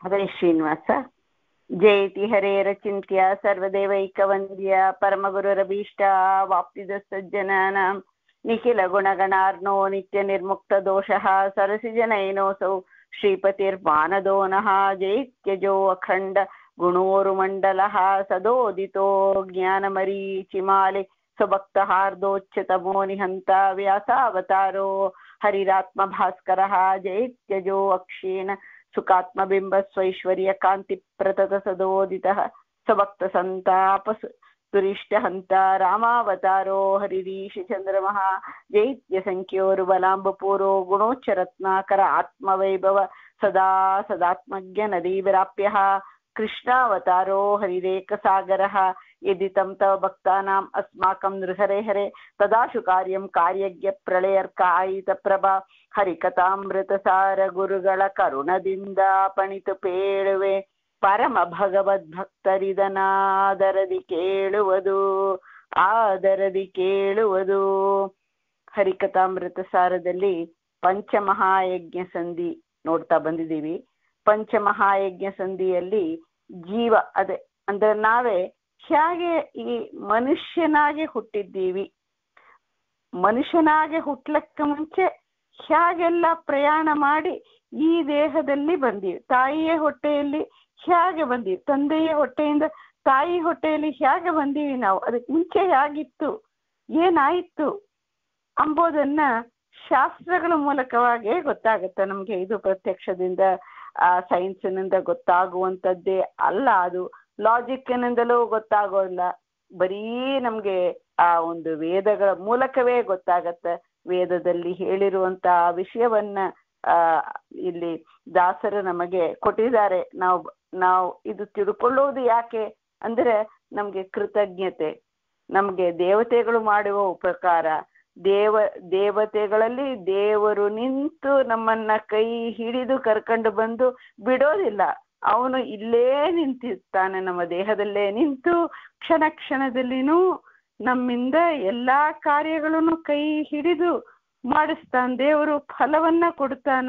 ಹರೇ ಶ್ರೀನಿವಾಸ. ಜಯತಿ ಹರೇರಚಿಂತ್ಯ ಸರ್ವದೇವೈಕವಂದ್ಯ ಪರಮಗುರುರಭೀಷ್ಟ ವಾಪ್ತಿದ ಸಜ್ಜನಾನಾಂ ನಿಖಿಲ ಗುಣಗಣಾರ್ನೋ ನಿತ್ಯ ನಿರ್ಮುಕ್ತ ದೋಷಃ ಸರಸಿಜನೈನೋಸೌ ಶ್ರೀಪತಿರ್ಮಾನದೋ ನಃ. ಜೈತ್ಯಜೋ ಅಖಂಡ ಗುಣೋರುಮಂಡಲಃ ಸದೋದಿತೋ ಜ್ಞಾನಮರೀಚಿಮಾಲಿ ಸ್ವಭಕ್ತಹಾರ್ದೋಚ್ಯತಮೋ ನಿಹಂತ ವ್ಯಾಸಾವತಾರೋ ಹರಿರಾತ್ಮ ಭಾಸ್ಕರಃ. ಜೈತ್ಯಜೋ ಅಕ್ಷೀಣ ಸುಖಾತ್ಮಬಿಂಬ ಸ್ವೈಶ್ವರ್ಯ ಕಾಂತಿ ಪ್ರತತ ಸದೋದಿತಃ ಸ್ವಭಕ್ತ ಸಂತಾಪ ತುರಿಷ್ಟ ಹಂತ ರಾಮಾವತಾರೋ ಹರಿರೀಶ ಚಂದ್ರಮಃ. ಜೈತ್ಯ ಸಂಖ್ಯೋರು ಬಲಾಂಬಪೂರೋ ಗುಣೋಚ್ಚರತ್ನಾಕರ ಆತ್ಮವೈಭವ ಸದಾ ಸದಾತ್ಮಜ್ಞ ನದೀವಿರಾಪ್ಯ ಕೃಷ್ಣಾವತಾರೋ ಹರಿರೇಕ ಸಾಗರಃ. ಯದಿ ತಂ ತವ ಭಕ್ತಾನಾಂ ಅಸ್ಮಾಕಂ ನೃಹರೆ ಹರೆ ತದಾಶು ಕಾರ್ಯಂ ಕಾರ್ಯಜ್ಞ ಪ್ರಳಯರ್ಕಾಯಿತ ಪ್ರಭಾ. ಹರಿಕಥಾಮೃತ ಸಾರ ಗುರುಗಳ ಕರುಣದಿಂದ ಪಣಿತು ಪೇಳುವೆ ಪರಮ ಭಗವದ್ ಭಕ್ತರಿದನಾದರದಿ ಕೇಳುವುದು ಆದರದಿ ಕೇಳುವುದು. ಹರಿಕಥಾಮೃತ ಸಾರದಲ್ಲಿ ಪಂಚಮಹಾಯಜ್ಞ ಸಂಧಿ ನೋಡ್ತಾ ಬಂದಿದ್ದೀವಿ. ಪಂಚಮಹಾಯಜ್ಞ ಸಂಧಿಯಲ್ಲಿ ಜೀವ ಅದೇ ಅಂದ್ರೆ ನಾವೇ ಹೇಗೆ ಈ ಮನುಷ್ಯನಾಗಿ ಹುಟ್ಟಿದ್ದೀವಿ, ಮನುಷ್ಯನಾಗಿ ಹುಟ್ಲಕ್ಕ ಮುಂಚೆ ಹೇಗೆಲ್ಲ ಪ್ರಯಾಣ ಮಾಡಿ ಈ ದೇಹದಲ್ಲಿ ಬಂದೀವಿ, ತಾಯಿಯ ಹೊಟ್ಟೆಯಲ್ಲಿ ಹೇಗೆ ಬಂದೀವಿ, ತಂದೆಯ ಹೊಟ್ಟೆಯಿಂದ ತಾಯಿ ಹೊಟ್ಟೆಯಲ್ಲಿ ಹೇಗೆ ಬಂದೀವಿ, ನಾವು ಅದಕ್ಕೆ ಮುಂಚೆ ಹೇಗಿತ್ತು, ಏನಾಯಿತು ಅಂಬೋದನ್ನ ಶಾಸ್ತ್ರಗಳ ಮೂಲಕವಾಗಿ ಗೊತ್ತಾಗುತ್ತೆ ನಮ್ಗೆ. ಇದು ಪ್ರತ್ಯಕ್ಷದಿಂದ ಸೈನ್ಸಿನಿಂದ ಗೊತ್ತಾಗುವಂಥದ್ದೇ ಅಲ್ಲ, ಅದು ಲಾಜಿಕ್ನಿಂದಲೂ ಗೊತ್ತಾಗೋಲ್ಲ, ಬರೀ ನಮ್ಗೆ ಆ ಒಂದು ವೇದಗಳ ಮೂಲಕವೇ ಗೊತ್ತಾಗತ್ತೆ. ವೇದದಲ್ಲಿ ಹೇಳಿರುವಂತ ವಿಷಯವನ್ನ ಇಲ್ಲಿ ದಾಸರು ನಮಗೆ ಕೊಟ್ಟಿದ್ದಾರೆ. ನಾವು ಇದು ತಿಳ್ಕೊಳ್ಳೋದು ಯಾಕೆ ಅಂದ್ರೆ ನಮ್ಗೆ ಕೃತಜ್ಞತೆ, ನಮ್ಗೆ ದೇವತೆಗಳು ಮಾಡುವ ಉಪಕಾರ, ದೇವತೆಗಳಲ್ಲಿ ದೇವರು ನಿಂತು ನಮ್ಮನ್ನ ಕೈ ಹಿಡಿದು ಕರ್ಕೊಂಡು ಬಂದು ಬಿಡೋದಿಲ್ಲ. ಅವನು ಇಲ್ಲೇ ನಿಂತಿರ್ತಾನೆ, ನಮ್ಮ ದೇಹದಲ್ಲೇ ನಿಂತು ಕ್ಷಣ ಕ್ಷಣದಲ್ಲಿನೂ ನಮ್ಮಿಂದ ಎಲ್ಲಾ ಕಾರ್ಯಗಳನ್ನು ಕೈ ಹಿಡಿದು ಮಾಡಿಸ್ತಾನೆ. ದೇವರು ಫಲವನ್ನ ಕೊಡ್ತಾನ,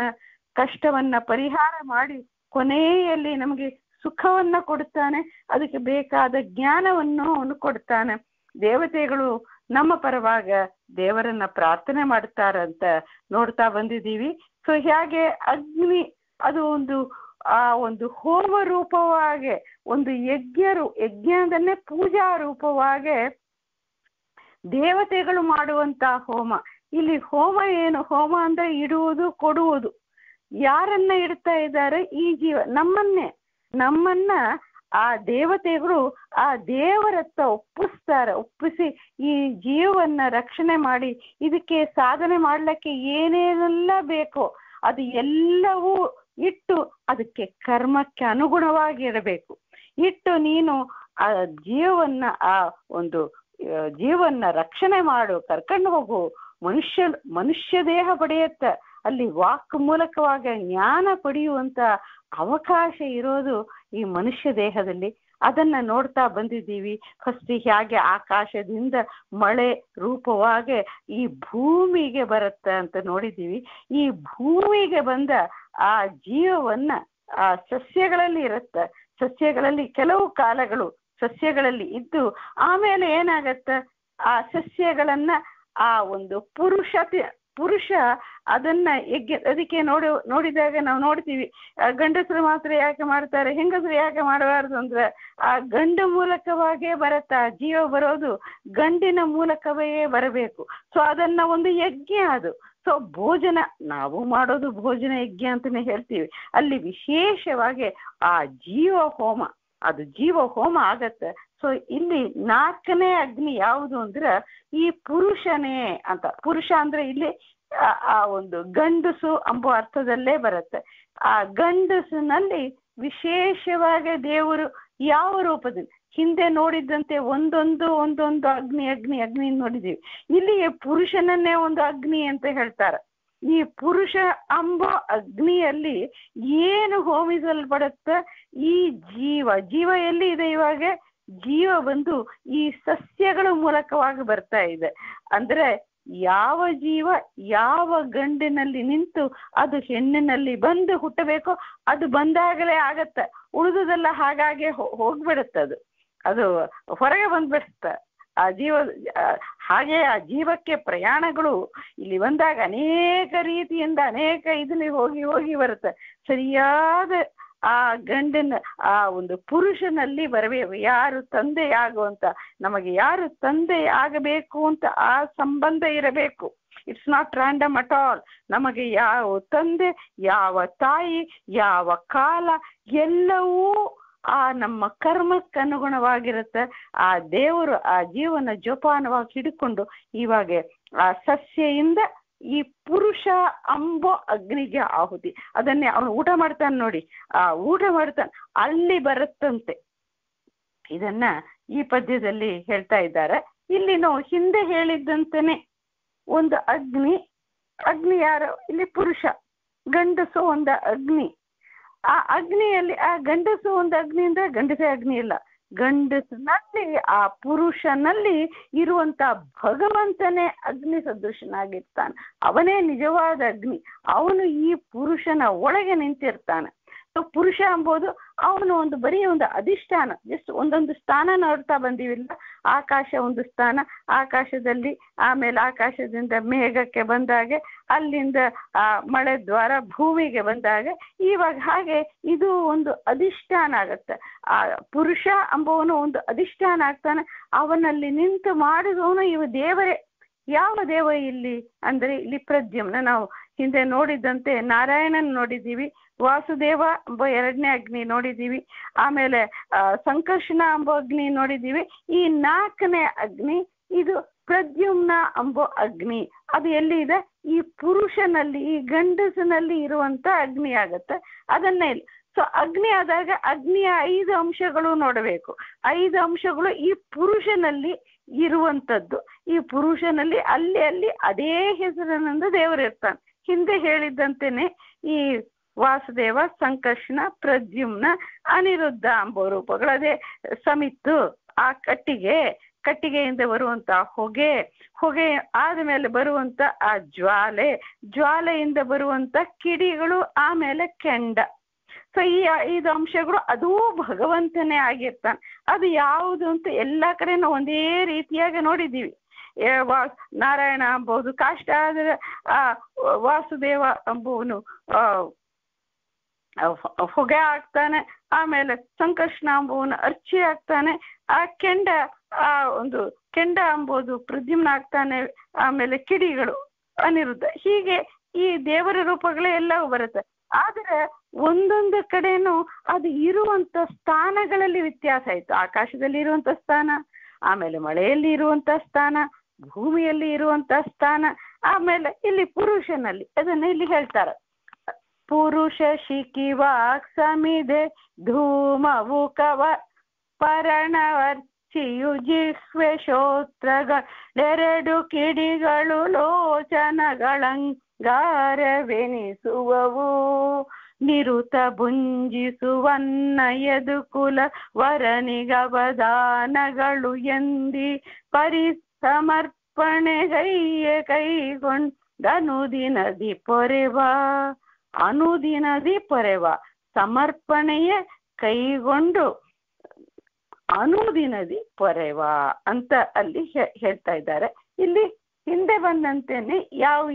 ಕಷ್ಟವನ್ನ ಪರಿಹಾರ ಮಾಡಿ ಕೊನೆಯಲ್ಲಿ ನಮಗೆ ಸುಖವನ್ನ ಕೊಡ್ತಾನೆ, ಅದಕ್ಕೆ ಬೇಕಾದ ಜ್ಞಾನವನ್ನು ಅವನು ಕೊಡ್ತಾನೆ. ದೇವತೆಗಳು ನಮ್ಮ ಪರವಾಗ ದೇವರನ್ನ ಪ್ರಾರ್ಥನೆ ಮಾಡ್ತಾರಂತ ನೋಡ್ತಾ ಬಂದಿದ್ದೀವಿ. ಸೊ ಹೇಗೆ ಅಗ್ನಿ ಅದು ಒಂದು ಹೋಮ ರೂಪವಾಗಿ, ಒಂದು ಯಜ್ಞದನ್ನೇ ಪೂಜಾ ರೂಪವಾಗಿ ದೇವತೆಗಳು ಮಾಡುವಂತ ಹೋಮ. ಇಲ್ಲಿ ಹೋಮ ಏನು? ಹೋಮ ಅಂದ್ರೆ ಇಡುವುದು, ಕೊಡುವುದು. ಯಾರನ್ನ ಇಡ್ತಾ ಇದ್ದಾರೆ? ಈ ಜೀವ, ನಮ್ಮನ್ನ ಆ ದೇವತೆಗಳು ಆ ದೇವರತ್ತ ಒಪ್ಪಿಸಿ ಈ ಜೀವವನ್ನ ರಕ್ಷಣೆ ಮಾಡಿ ಇದಕ್ಕೆ ಸಾಧನೆ ಮಾಡ್ಲಿಕ್ಕೆ ಏನೇನೆಲ್ಲ ಬೇಕೋ ಅದು ಎಲ್ಲವೂ ಇಟ್ಟು ಅದಕ್ಕೆ ಕರ್ಮಕ್ಕೆ ಅನುಗುಣವಾಗಿ ಇರಬೇಕು. ಇಟ್ಟು ನೀನು ಆ ಜೀವವನ್ನ ರಕ್ಷಣೆ ಮಾಡು, ಕರ್ಕೊಂಡು ಹೋಗು. ಮನುಷ್ಯ ದೇಹ ಪಡೆಯತ್ತ, ಅಲ್ಲಿ ವಾಕ್ ಮೂಲಕವಾಗಿ ಜ್ಞಾನ ಪಡೆಯುವಂತ ಅವಕಾಶ ಇರೋದು ಈ ಮನುಷ್ಯ ದೇಹದಲ್ಲಿ. ಅದನ್ನ ನೋಡ್ತಾ ಬಂದಿದ್ದೀವಿ. ಫಸ್ಟ್ ಹೇಗೆ ಆಕಾಶದಿಂದ ಮಳೆ ರೂಪವಾಗಿ ಈ ಭೂಮಿಗೆ ಬರುತ್ತೆ ಅಂತ ನೋಡಿದ್ದೀವಿ. ಈ ಭೂಮಿಗೆ ಬಂದ ಆ ಜೀವವನ್ನ ಆ ಸಸ್ಯಗಳಲ್ಲಿ ಇರುತ್ತೆ. ಸಸ್ಯಗಳಲ್ಲಿ ಕೆಲವು ಕಾಲಗಳು ಸಸ್ಯಗಳಲ್ಲಿ ಇದ್ದು ಆಮೇಲೆ ಏನಾಗತ್ತ, ಆ ಸಸ್ಯಗಳನ್ನ ಆ ಒಂದು ಪುರುಷ ಅದನ್ನ ಅದಕ್ಕೆ ನೋಡಿದಾಗ ನಾವು ನೋಡ್ತೀವಿ, ಗಂಡಸರು ಮಾತ್ರ ಯಾಕೆ ಮಾಡ್ತಾರೆ, ಹೆಂಗಸರು ಯಾಕೆ ಮಾಡಬಾರ್ದು ಅಂದ್ರೆ ಆ ಗಂಡ ಮೂಲಕವಾಗೇ ಬರತ್ತ. ಆ ಜೀವ ಬರೋದು ಗಂಡಿನ ಮೂಲಕವೇ ಬರಬೇಕು. ಸೊ ಅದನ್ನ ಒಂದು ಯಜ್ಞ ಅದು. ಸೊ ಭೋಜನ ನಾವು ಮಾಡೋದು ಭೋಜನ ಯಜ್ಞ ಅಂತಾನೆ ಹೇಳ್ತೀವಿ. ಅಲ್ಲಿ ವಿಶೇಷವಾಗಿ ಆ ಜೀವ ಹೋಮ ಆಗತ್ತೆ. ಸೊ ಇಲ್ಲಿ 4ನೇ ಅಗ್ನಿ ಯಾವುದು ಅಂದ್ರೆ ಈ ಪುರುಷನೇ ಅಂತ. ಪುರುಷ ಅಂದ್ರೆ ಇಲ್ಲಿ ಆ ಒಂದು ಗಂಡಸು ಎಂಬ ಅರ್ಥದಲ್ಲೇ ಬರುತ್ತೆ. ಆ ಗಂಡಸಿನಲ್ಲಿ ವಿಶೇಷವಾಗಿ ದೇವರು ಯಾವ ರೂಪದಲ್ಲಿ ಹಿಂದೆ ನೋಡಿದ್ದಂತೆ ಒಂದೊಂದು ಅಗ್ನಿ ನೋಡಿದೀವಿ. ಇಲ್ಲಿ ಪುರುಷನನ್ನೇ ಒಂದು ಅಗ್ನಿ ಅಂತ ಹೇಳ್ತಾರೆ. ಈ ಪುರುಷ ಎಂಬ ಅಗ್ನಿಯಲ್ಲಿ ಏನು ಹೋಮಿಸಲ್ಪಡುತ್ತೆ? ಈ ಜೀವ ಎಲ್ಲಿ ಇದೆ? ಇವಾಗ ಜೀವ ಬಂದು ಈ ಸಸ್ಯಗಳ ಮೂಲಕವಾಗಿ ಬರ್ತಾ ಇದೆ. ಅಂದ್ರೆ ಯಾವ ಜೀವ ಯಾವ ಗಂಡಿನಲ್ಲಿ ನಿಂತು ಅದು ಹೆಣ್ಣಿನಲ್ಲಿ ಬಂದು ಹುಟ್ಟಬೇಕೋ ಅದು ಬಂದಾಗಲೇ ಆಗತ್ತೆ. ಉಳಿದುದೆಲ್ಲ ಹಾಗಾಗಿ ಹೋಗ್ಬಿಡುತ್ತೆ. ಅದು ಹೊರಗೆ ಬಂದ್ಬಿಡುತ್ತೆ ಆ ಜೀವ. ಹಾಗೆ ಆ ಜೀವಕ್ಕೆ ಪ್ರಯಾಣಗಳು ಇಲ್ಲಿ ಬಂದಾಗ ಅನೇಕ ರೀತಿಯಿಂದ ಅನೇಕ ಇದನ್ನ ಹೋಗಿ ಹೋಗಿ ಬರುತ್ತೆ. ಸರಿಯಾದ ಆ ಗಂಡನ ಆ ಒಂದು ಪುರುಷನಲ್ಲಿ ಬರಬೇಕು. ಯಾರು ತಂದೆ ಆಗುವಂತ, ನಮಗೆ ಯಾರು ತಂದೆ ಆಗಬೇಕು ಅಂತ ಆ ಸಂಬಂಧ ಇರಬೇಕು. It's not random at all. ನಮಗೆ ಯಾವ ತಂದೆ, ಯಾವ ತಾಯಿ, ಯಾವ ಕಾಲ ಎಲ್ಲವೂ ಆ ನಮ್ಮ ಕರ್ಮಕ್ಕೆ ಅನುಗುಣವಾಗಿರುತ್ತೆ. ಆ ದೇವರು ಆ ಜೀವನ ಜೋಪಾನವಾಗಿ ಹಿಡ್ಕೊಂಡು ಇವಾಗ ಆ ಸಸ್ಯೆಯಿಂದ ಈ ಪುರುಷ ಅಂಬೋ ಅಗ್ನಿಗೆ ಆಹುತಿ. ಅದನ್ನೇ ಅವನು ಊಟ ಮಾಡ್ತಾನೆ ನೋಡಿ, ಆ ಊಟ ಮಾಡ್ತಾನೆ ಅಲ್ಲಿ ಬರುತ್ತಂತೆ. ಇದನ್ನ ಈ ಪದ್ಯದಲ್ಲಿ ಹೇಳ್ತಾ ಇದ್ದಾರೆ. ಇಲ್ಲಿ ನಾವು ಹಿಂದೆ ಹೇಳಿದ್ದಂತೆನೆ ಒಂದು ಅಗ್ನಿ ಯಾರು ಇಲ್ಲಿ ಪುರುಷ, ಗಂಡಸು ಒಂದು ಅಗ್ನಿ. ಆ ಅಗ್ನಿಯಲ್ಲಿ ಆ ಗಂಡಸು ಒಂದು ಅಗ್ನಿ ಅಂದ್ರೆ ಗಂಡಸೇ ಅಗ್ನಿ ಇಲ್ಲ, ಗಂಡಸಿನಲ್ಲಿ ಆ ಪುರುಷನಲ್ಲಿ ಇರುವಂತ ಭಗವಂತನೇ ಅಗ್ನಿ ಸದೃಶನಾಗಿರ್ತಾನೆ. ಅವನೇ ನಿಜವಾದ ಅಗ್ನಿ. ಅವನು ಈ ಪುರುಷನ ಒಳಗೆ ನಿಂತಿರ್ತಾನೆ. ಪುರುಷ ಎಂಬುದು ಅವನು ಒಂದು ಬರೀ ಒಂದು ಅಧಿಷ್ಠಾನ, ಜಸ್ಟ್ ಒಂದೊಂದು ಸ್ಥಾನ ನೋಡ್ತಾ ಬಂದಿವಿಲ್ಲ. ಆಕಾಶ ಒಂದು ಸ್ಥಾನ, ಆಕಾಶದಲ್ಲಿ ಆಮೇಲೆ ಆಕಾಶದಿಂದ ಮೇಘಕ್ಕೆ ಬಂದಾಗೆ, ಅಲ್ಲಿಂದ ಆ ಮಳೆ ದ್ವಾರ ಭೂಮಿಗೆ ಬಂದಾಗ ಇವಾಗ ಹಾಗೆ ಇದು ಒಂದು ಅಧಿಷ್ಠಾನ ಆಗತ್ತೆ. ಆ ಪುರುಷ ಎಂಬುವನು ಒಂದು ಅಧಿಷ್ಠಾನ ಆಗ್ತಾನೆ. ಅವನಲ್ಲಿ ನಿಂತು ಮಾಡಿದವನು ಇವ ದೇವರೇ. ಯಾವ ದೇವ ಇಲ್ಲಿ ಅಂದ್ರೆ ಇಲ್ಲಿ ಪ್ರದ್ಯುಮ್ನ. ನಾವು ಹಿಂದೆ ನೋಡಿದಂತೆ ನಾರಾಯಣನ್ ನೋಡಿದ್ದೀವಿ, ವಾಸುದೇವ ಎಂಬ ಎರಡನೇ ಅಗ್ನಿ ನೋಡಿದ್ದೀವಿ, ಆಮೇಲೆ ಸಂಕರ್ಷಣ ಎಂಬ ಅಗ್ನಿ ನೋಡಿದ್ದೀವಿ. ಈ ನಾಲ್ಕನೇ ಅಗ್ನಿ ಇದು ಪ್ರದ್ಯುಮ್ನ ಎಂಬ ಅಗ್ನಿ. ಅದು ಎಲ್ಲಿ ಇದೆ? ಈ ಪುರುಷನಲ್ಲಿ, ಈ ಗಂಡಸಿನಲ್ಲಿ ಇರುವಂತ ಅಗ್ನಿ ಆಗತ್ತೆ. ಅದನ್ನೇ ಇಲ್ಲ. ಸೊ ಅಗ್ನಿ ಆದಾಗ ಅಗ್ನಿಯ 5 ಅಂಶಗಳು ನೋಡಬೇಕು. 5 ಅಂಶಗಳು ಈ ಪುರುಷನಲ್ಲಿ ಇರುವಂತದ್ದು. ಈ ಪುರುಷನಲ್ಲಿ ಅಲ್ಲಿ ಅಲ್ಲಿ ಅದೇ ಹೆಸರಿನಿಂದ ದೇವರು ಇರ್ತಾನೆ. ಹಿಂದೆ ಹೇಳಿದ್ದಂತೆನೆ ಈ ವಾಸುದೇವ, ಸಂಕರ್ಷಣ, ಪ್ರದ್ಯುಮ್ನ, ಅನಿರುದ್ಧ ಎಂಬ ರೂಪಗಳು. ಅದೇ ಸಮಿತ್ತು, ಆ ಕಟ್ಟಿಗೆಯಿಂದ ಬರುವಂತ ಹೊಗೆ ಆದ್ಮೇಲೆ ಬರುವಂತ ಆ ಜ್ವಾಲೆಯಿಂದ ಬರುವಂತ ಕಿಡಿಗಳು, ಆಮೇಲೆ ಕೆಂಡ. ಸೊ ಈ 5 ಅಂಶಗಳು ಅದೂ ಭಗವಂತನೇ ಆಗಿರ್ತಾನೆ. ಅದು ಯಾವುದು ಅಂತ ಎಲ್ಲಾ ಕಡೆ ನಾವು ಒಂದೇ ರೀತಿಯಾಗಿ ನೋಡಿದ್ದೀವಿ. ನಾರಾಯಣ ಅಂಬೋದು ಕಾಷ್ಟ ಆದ್ರೆ ಆ ವಾಸುದೇವ ಅಂಬುವನು ಹೊಗೆ ಆಗ್ತಾನೆ, ಆಮೇಲೆ ಸಂಕರ್ಷಣ ಅಂಬುವನು ಅರ್ಚಿ ಆಗ್ತಾನೆ, ಆ ಕೆಂಡ ಅಂಬೋದು ಪ್ರದ್ಯುಮ್ನ ಆಗ್ತಾನೆ, ಆಮೇಲೆ ಕಿಡಿಗಳು ಅನಿರುದ್ಧ. ಹೀಗೆ ಈ ದೇವರ ರೂಪಗಳೇ ಎಲ್ಲವೂ ಬರುತ್ತೆ. ಆದರೆ ಒಂದೊಂದು ಕಡೆನೂ ಅದು ಇರುವಂತ ಸ್ಥಾನಗಳಲ್ಲಿ ವ್ಯತ್ಯಾಸ ಆಯ್ತು. ಆಕಾಶದಲ್ಲಿ ಇರುವಂತ ಸ್ಥಾನ, ಆಮೇಲೆ ಮಳೆಯಲ್ಲಿ ಇರುವಂತ ಸ್ಥಾನ, ಭೂಮಿಯಲ್ಲಿ ಇರುವಂತ ಸ್ಥಾನ, ಆಮೇಲೆ ಇಲ್ಲಿ ಪುರುಷನಲ್ಲಿ. ಅದನ್ನ ಇಲ್ಲಿ ಹೇಳ್ತಾರೆ. ಪುರುಷ ಶಿಖಿವಾಕ್ ಸಮಿದೆ ಧೂಮವು ಕವ ಪರಣವರ್ಚಿಯು ಜಿಹ್ವೆ ಶ್ರೋತ್ರಗಳೆರಡು ಕಿಡಿಗಳು ಲೋಚನಗಳಂಗಾರವೆನಿಸುವವು ನಿರುತ ಭುಂಜಿಸುವನ್ನ ಯದುಕುಲ ವರನಿಗವದಾನಗಳು ಎಂದಿ ಪರಿಸಮರ್ಪಣೆಗೈಯ ಕೈಗೊಂಡನುದಿನದಿ ಪೊರೆವ ಸಮರ್ಪಣೆಯ ಕೈಗೊಂಡು ಅನುದಿನದಿ ಪೊರೆವ ಅಂತ ಅಲ್ಲಿ ಹೇಳ್ತಾ ಇದ್ದಾರೆ. ಇಲ್ಲಿ ಹಿಂದೆ ಬಂದಂತೆನೆ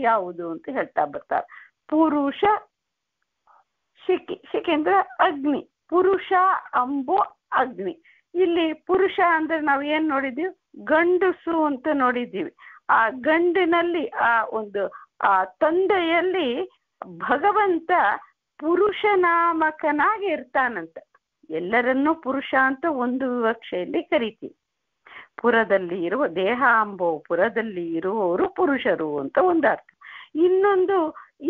ಯಾವುದು ಅಂತ ಹೇಳ್ತಾ ಬರ್ತಾರೆ. ಪುರುಷ ಶಿಖಿ ಅಂದ್ರೆ ಅಗ್ನಿ, ಪುರುಷ ಅಂಬೋ ಅಗ್ನಿ. ಇಲ್ಲಿ ಪುರುಷ ಅಂದ್ರೆ ನಾವು ಏನ್ ನೋಡಿದೀವಿ? ಗಂಡಸು ಅಂತ ನೋಡಿದ್ದೀವಿ. ಆ ಗಂಡಿನಲ್ಲಿ ಆ ಒಂದು ಆ ತಂದೆಯಲ್ಲಿ ಭಗವಂತ ಪುರುಷನಾಮಕನಾಗಿ ಇರ್ತಾನಂತ. ಎಲ್ಲರನ್ನೂ ಪುರುಷ ಅಂತ ಒಂದು ವಿವಕ್ಷೆಯಲ್ಲಿ ಕರಿತೀವಿ. ಪುರದಲ್ಲಿ ಇರುವ ದೇಹ ಅಂಬೋ ಪುರದಲ್ಲಿ ಇರುವವರು ಪುರುಷರು ಅಂತ ಒಂದು ಅರ್ಥ. ಇನ್ನೊಂದು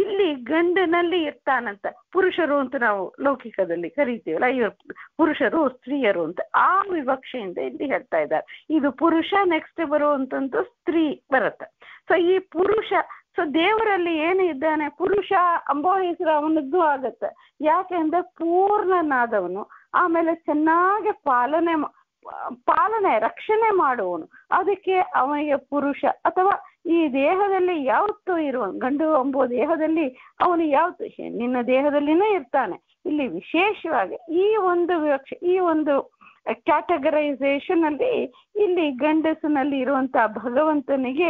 ಇಲ್ಲಿ ಗಂಡನಲ್ಲಿ ಇರ್ತಾನಂತ. ಪುರುಷರು ಅಂತ ನಾವು ಲೌಕಿಕದಲ್ಲಿ ಕರಿತೀವಲ್ಲ, ಇವರು ಪುರುಷರು ಸ್ತ್ರೀಯರು ಅಂತ ಆ ವಿವಕ್ಷೆಯಿಂದ ಇಲ್ಲಿ ಹೇಳ್ತಾ ಇದ್ದಾರೆ. ಇದು ಪುರುಷ, ನೆಕ್ಸ್ಟ್ ಬರುವಂತಂದು ಸ್ತ್ರೀ ಬರುತ್ತೆ. ಸೊ ಈ ಪುರುಷ, ಸೊ ದೇವರಲ್ಲಿ ಏನು ಇದ್ದಾನೆ? ಪುರುಷ ಅಂಬೋ ಹೆಸರು ಅವನದ್ದು ಆಗತ್ತೆ. ಯಾಕೆಂದ್ರೆ ಪೂರ್ಣನಾದವನು, ಆಮೇಲೆ ಚೆನ್ನಾಗಿ ಪಾಲನೆ ರಕ್ಷಣೆ ಮಾಡುವವನು. ಅದಕ್ಕೆ ಅವನಿಗೆ ಪುರುಷ ಅಥವಾ ಈ ದೇಹದಲ್ಲಿ ಯಾವತ್ತೂ ಇರುವ ಗಂಡು ಎಂಬುವ ದೇಹದಲ್ಲಿ ಅವನು ಯಾವತ್ತು ನಿನ್ನ ದೇಹದಲ್ಲಿನೇ ಇರ್ತಾನೆ. ಇಲ್ಲಿ ವಿಶೇಷವಾಗಿ ಈ ಒಂದು ಈ ಒಂದು ಕ್ಯಾಟಗರೈಸೇಷನ್ ಅಲ್ಲಿ ಇಲ್ಲಿ ಗಂಡಸಿನಲ್ಲಿ ಇರುವಂತಹ ಭಗವಂತನಿಗೆ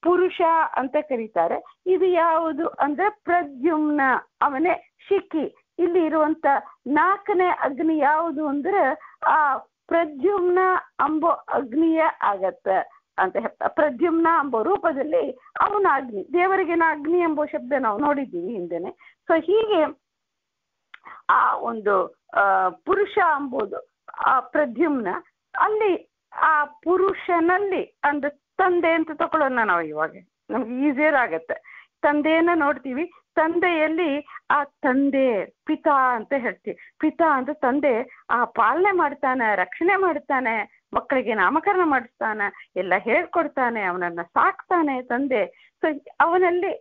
ಪುರುಷ ಅಂತ ಕರೀತಾರೆ. ಇದು ಯಾವುದು ಅಂದ್ರೆ ಪ್ರದ್ಯುಮ್ನ, ಅವನೇ ಶಿಖಿ. ಇಲ್ಲಿ ಇರುವಂತ 4ನೇ ಅಗ್ನಿ ಯಾವುದು ಅಂದ್ರೆ ಆ ಪ್ರದ್ಯುಮ್ನ ಅಂಬೋ ಅಗ್ನಿಯ ಆಗತ್ತ ಅಂತ ಹೇಳ್ತಾ. ಪ್ರದ್ಯುಮ್ನ ಎಂಬ ರೂಪದಲ್ಲಿ ಅವನ ಅಗ್ನಿ, ದೇವರಿಗೆ ಅಗ್ನಿ ಎಂಬ ಶಬ್ದ ನಾವು ನೋಡಿದ್ದೀವಿ ಹಿಂದೆನೆ. ಸೊ ಹೀಗೆ ಆ ಒಂದು ಪುರುಷ ಎಂಬುದು ಆ ಪ್ರದ್ಯುಮ್ನ, ಅಲ್ಲಿ ಆ ಪುರುಷನಲ್ಲಿ ಅಂದ್ರೆ ತಂದೆ ಅಂತ ತಗೊಳ್ಳೋಣ ನಾವು. ಇವಾಗ ನಮ್ಗೆ ಈಸಿಯರ್ ಆಗತ್ತೆ. ತಂದೆಯನ್ನ ನೋಡ್ತೀವಿ, ತಂದೆಯಲ್ಲಿ ಆ ತಂದೆ ಪಿತಾ ಅಂತ ಹೇಳ್ತೀವಿ. ಪಿತಾ ಅಂತ ತಂದೆ ಆ ಪಾಲನೆ ಮಾಡ್ತಾನೆ, ರಕ್ಷಣೆ ಮಾಡ್ತಾನೆ, ಮಕ್ಕಳಿಗೆ ನಾಮಕರಣ ಮಾಡಿಸ್ತಾನೆ, ಎಲ್ಲ ಹೇಳ್ಕೊಡ್ತಾನೆ, ಅವನನ್ನ ಸಾಕ್ತಾನೆ ತಂದೆ. ಸೊ ಅವನಲ್ಲಿ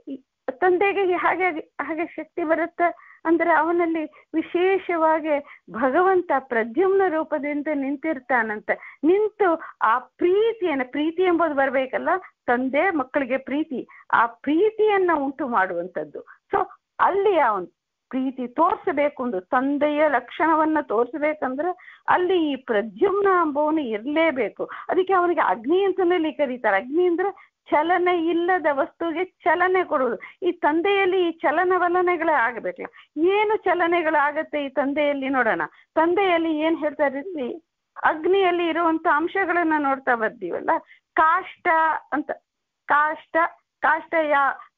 ತಂದೆಗೆ ಹಾಗೆ ಹಾಗೆ ಶಕ್ತಿ ಬರುತ್ತೆ ಅಂದ್ರೆ ಅವನಲ್ಲಿ ವಿಶೇಷವಾಗಿ ಭಗವಂತ ಪ್ರದ್ಯುಮ್ನ ರೂಪದಿಂದ ನಿಂತಿರ್ತಾನಂತೆ. ನಿಂತು ಆ ಪ್ರೀತಿ ಎಂಬುದು ಬರ್ಬೇಕಲ್ಲ, ತಂದೆ ಮಕ್ಕಳಿಗೆ ಪ್ರೀತಿ, ಆ ಪ್ರೀತಿಯನ್ನ ಉಂಟು ಮಾಡುವಂಥದ್ದು. ಸೊ ಅಲ್ಲಿ ಅವನು ಪ್ರೀತಿ ತೋರಿಸಬೇಕು, ಒಂದು ತಂದೆಯ ಲಕ್ಷಣವನ್ನ ತೋರಿಸ್ಬೇಕಂದ್ರೆ ಅಲ್ಲಿ ಈ ಪ್ರದ್ಯುಮ್ನ ಎಂಬವನು ಇರಲೇಬೇಕು. ಅದಕ್ಕೆ ಅವನಿಗೆ ಅಗ್ನಿ ಅಂತಲೇ ಕರೀತಾರೆ. ಅಗ್ನಿ ಅಂದ್ರೆ ಚಲನೆ ಇಲ್ಲದ ವಸ್ತುವಿಗೆ ಚಲನೆ ಕೊಡುವುದು. ಈ ತಂದೆಯಲ್ಲಿ ಈ ಚಲನವಲನೆಗಳೇ ಆಗಬೇಕಲ್ಲ. ಏನು ಚಲನೆಗಳಾಗತ್ತೆ ಈ ತಂದೆಯಲ್ಲಿ ನೋಡೋಣ. ತಂದೆಯಲ್ಲಿ ಏನ್ ಹೇಳ್ತಾರೆ, ಅಗ್ನಿಯಲ್ಲಿ ಇರುವಂತ ಅಂಶಗಳನ್ನ ನೋಡ್ತಾ ಬರ್ತೀವಲ್ಲ. ಕಾಷ್ಟ ಅಂತ,